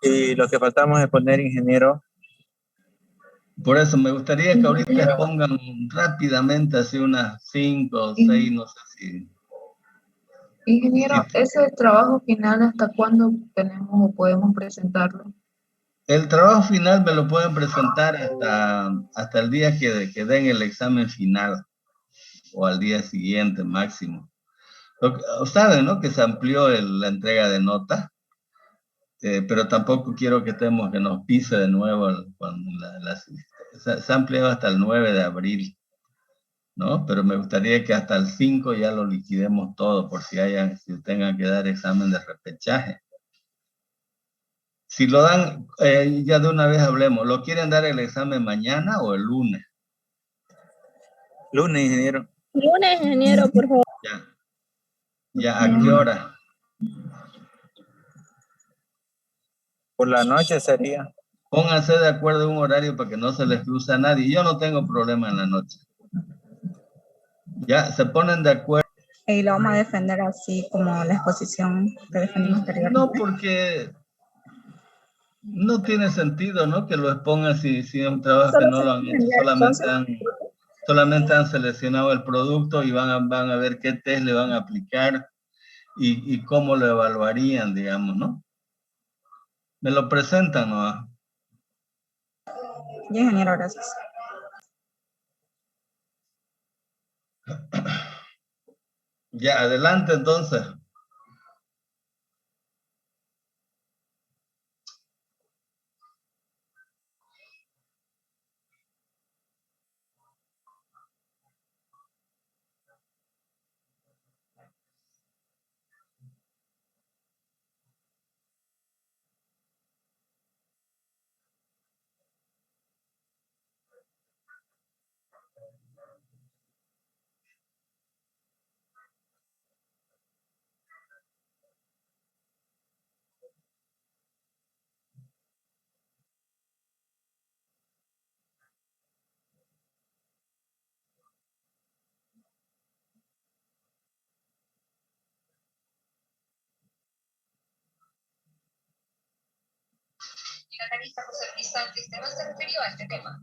Y lo que faltamos es poner, ingeniero. Por eso me gustaría que ahorita expongan rápidamente, así unas 5 o 6, no sé si... Ingeniero, ¿ese trabajo final hasta cuándo tenemos o podemos presentarlo? El trabajo final me lo pueden presentar hasta el día que den el examen final, o al día siguiente máximo. Saben, ¿no? Que se amplió la entrega de notas. Pero tampoco quiero que nos pise de nuevo se ha ampliado hasta el 9 de abril, ¿no? Pero me gustaría que hasta el 5 ya lo liquidemos todo, por si tengan que dar examen de repechaje. Si lo dan, ya de una vez hablemos, ¿lo quieren dar el examen mañana o el lunes? Lunes, ingeniero. Lunes, ingeniero, por favor. Ya, ¿a qué hora? Por la noche sería. Pónganse de acuerdo en un horario para que no se les cruce a nadie. Yo no tengo problema en la noche. Ya, se ponen de acuerdo. Y lo vamos a defender así como la exposición que defendimos anteriormente. No, porque no tiene sentido, ¿no? Que lo expongan si es un trabajo que no lo han hecho. Solamente han seleccionado el producto y van a ver qué test le van a aplicar y cómo lo evaluarían, digamos, ¿no? Me lo presentan, ¿no? Ya, ingeniero, gracias. Ya, adelante entonces. El analista José Luis Sánchez no se refirió a este tema.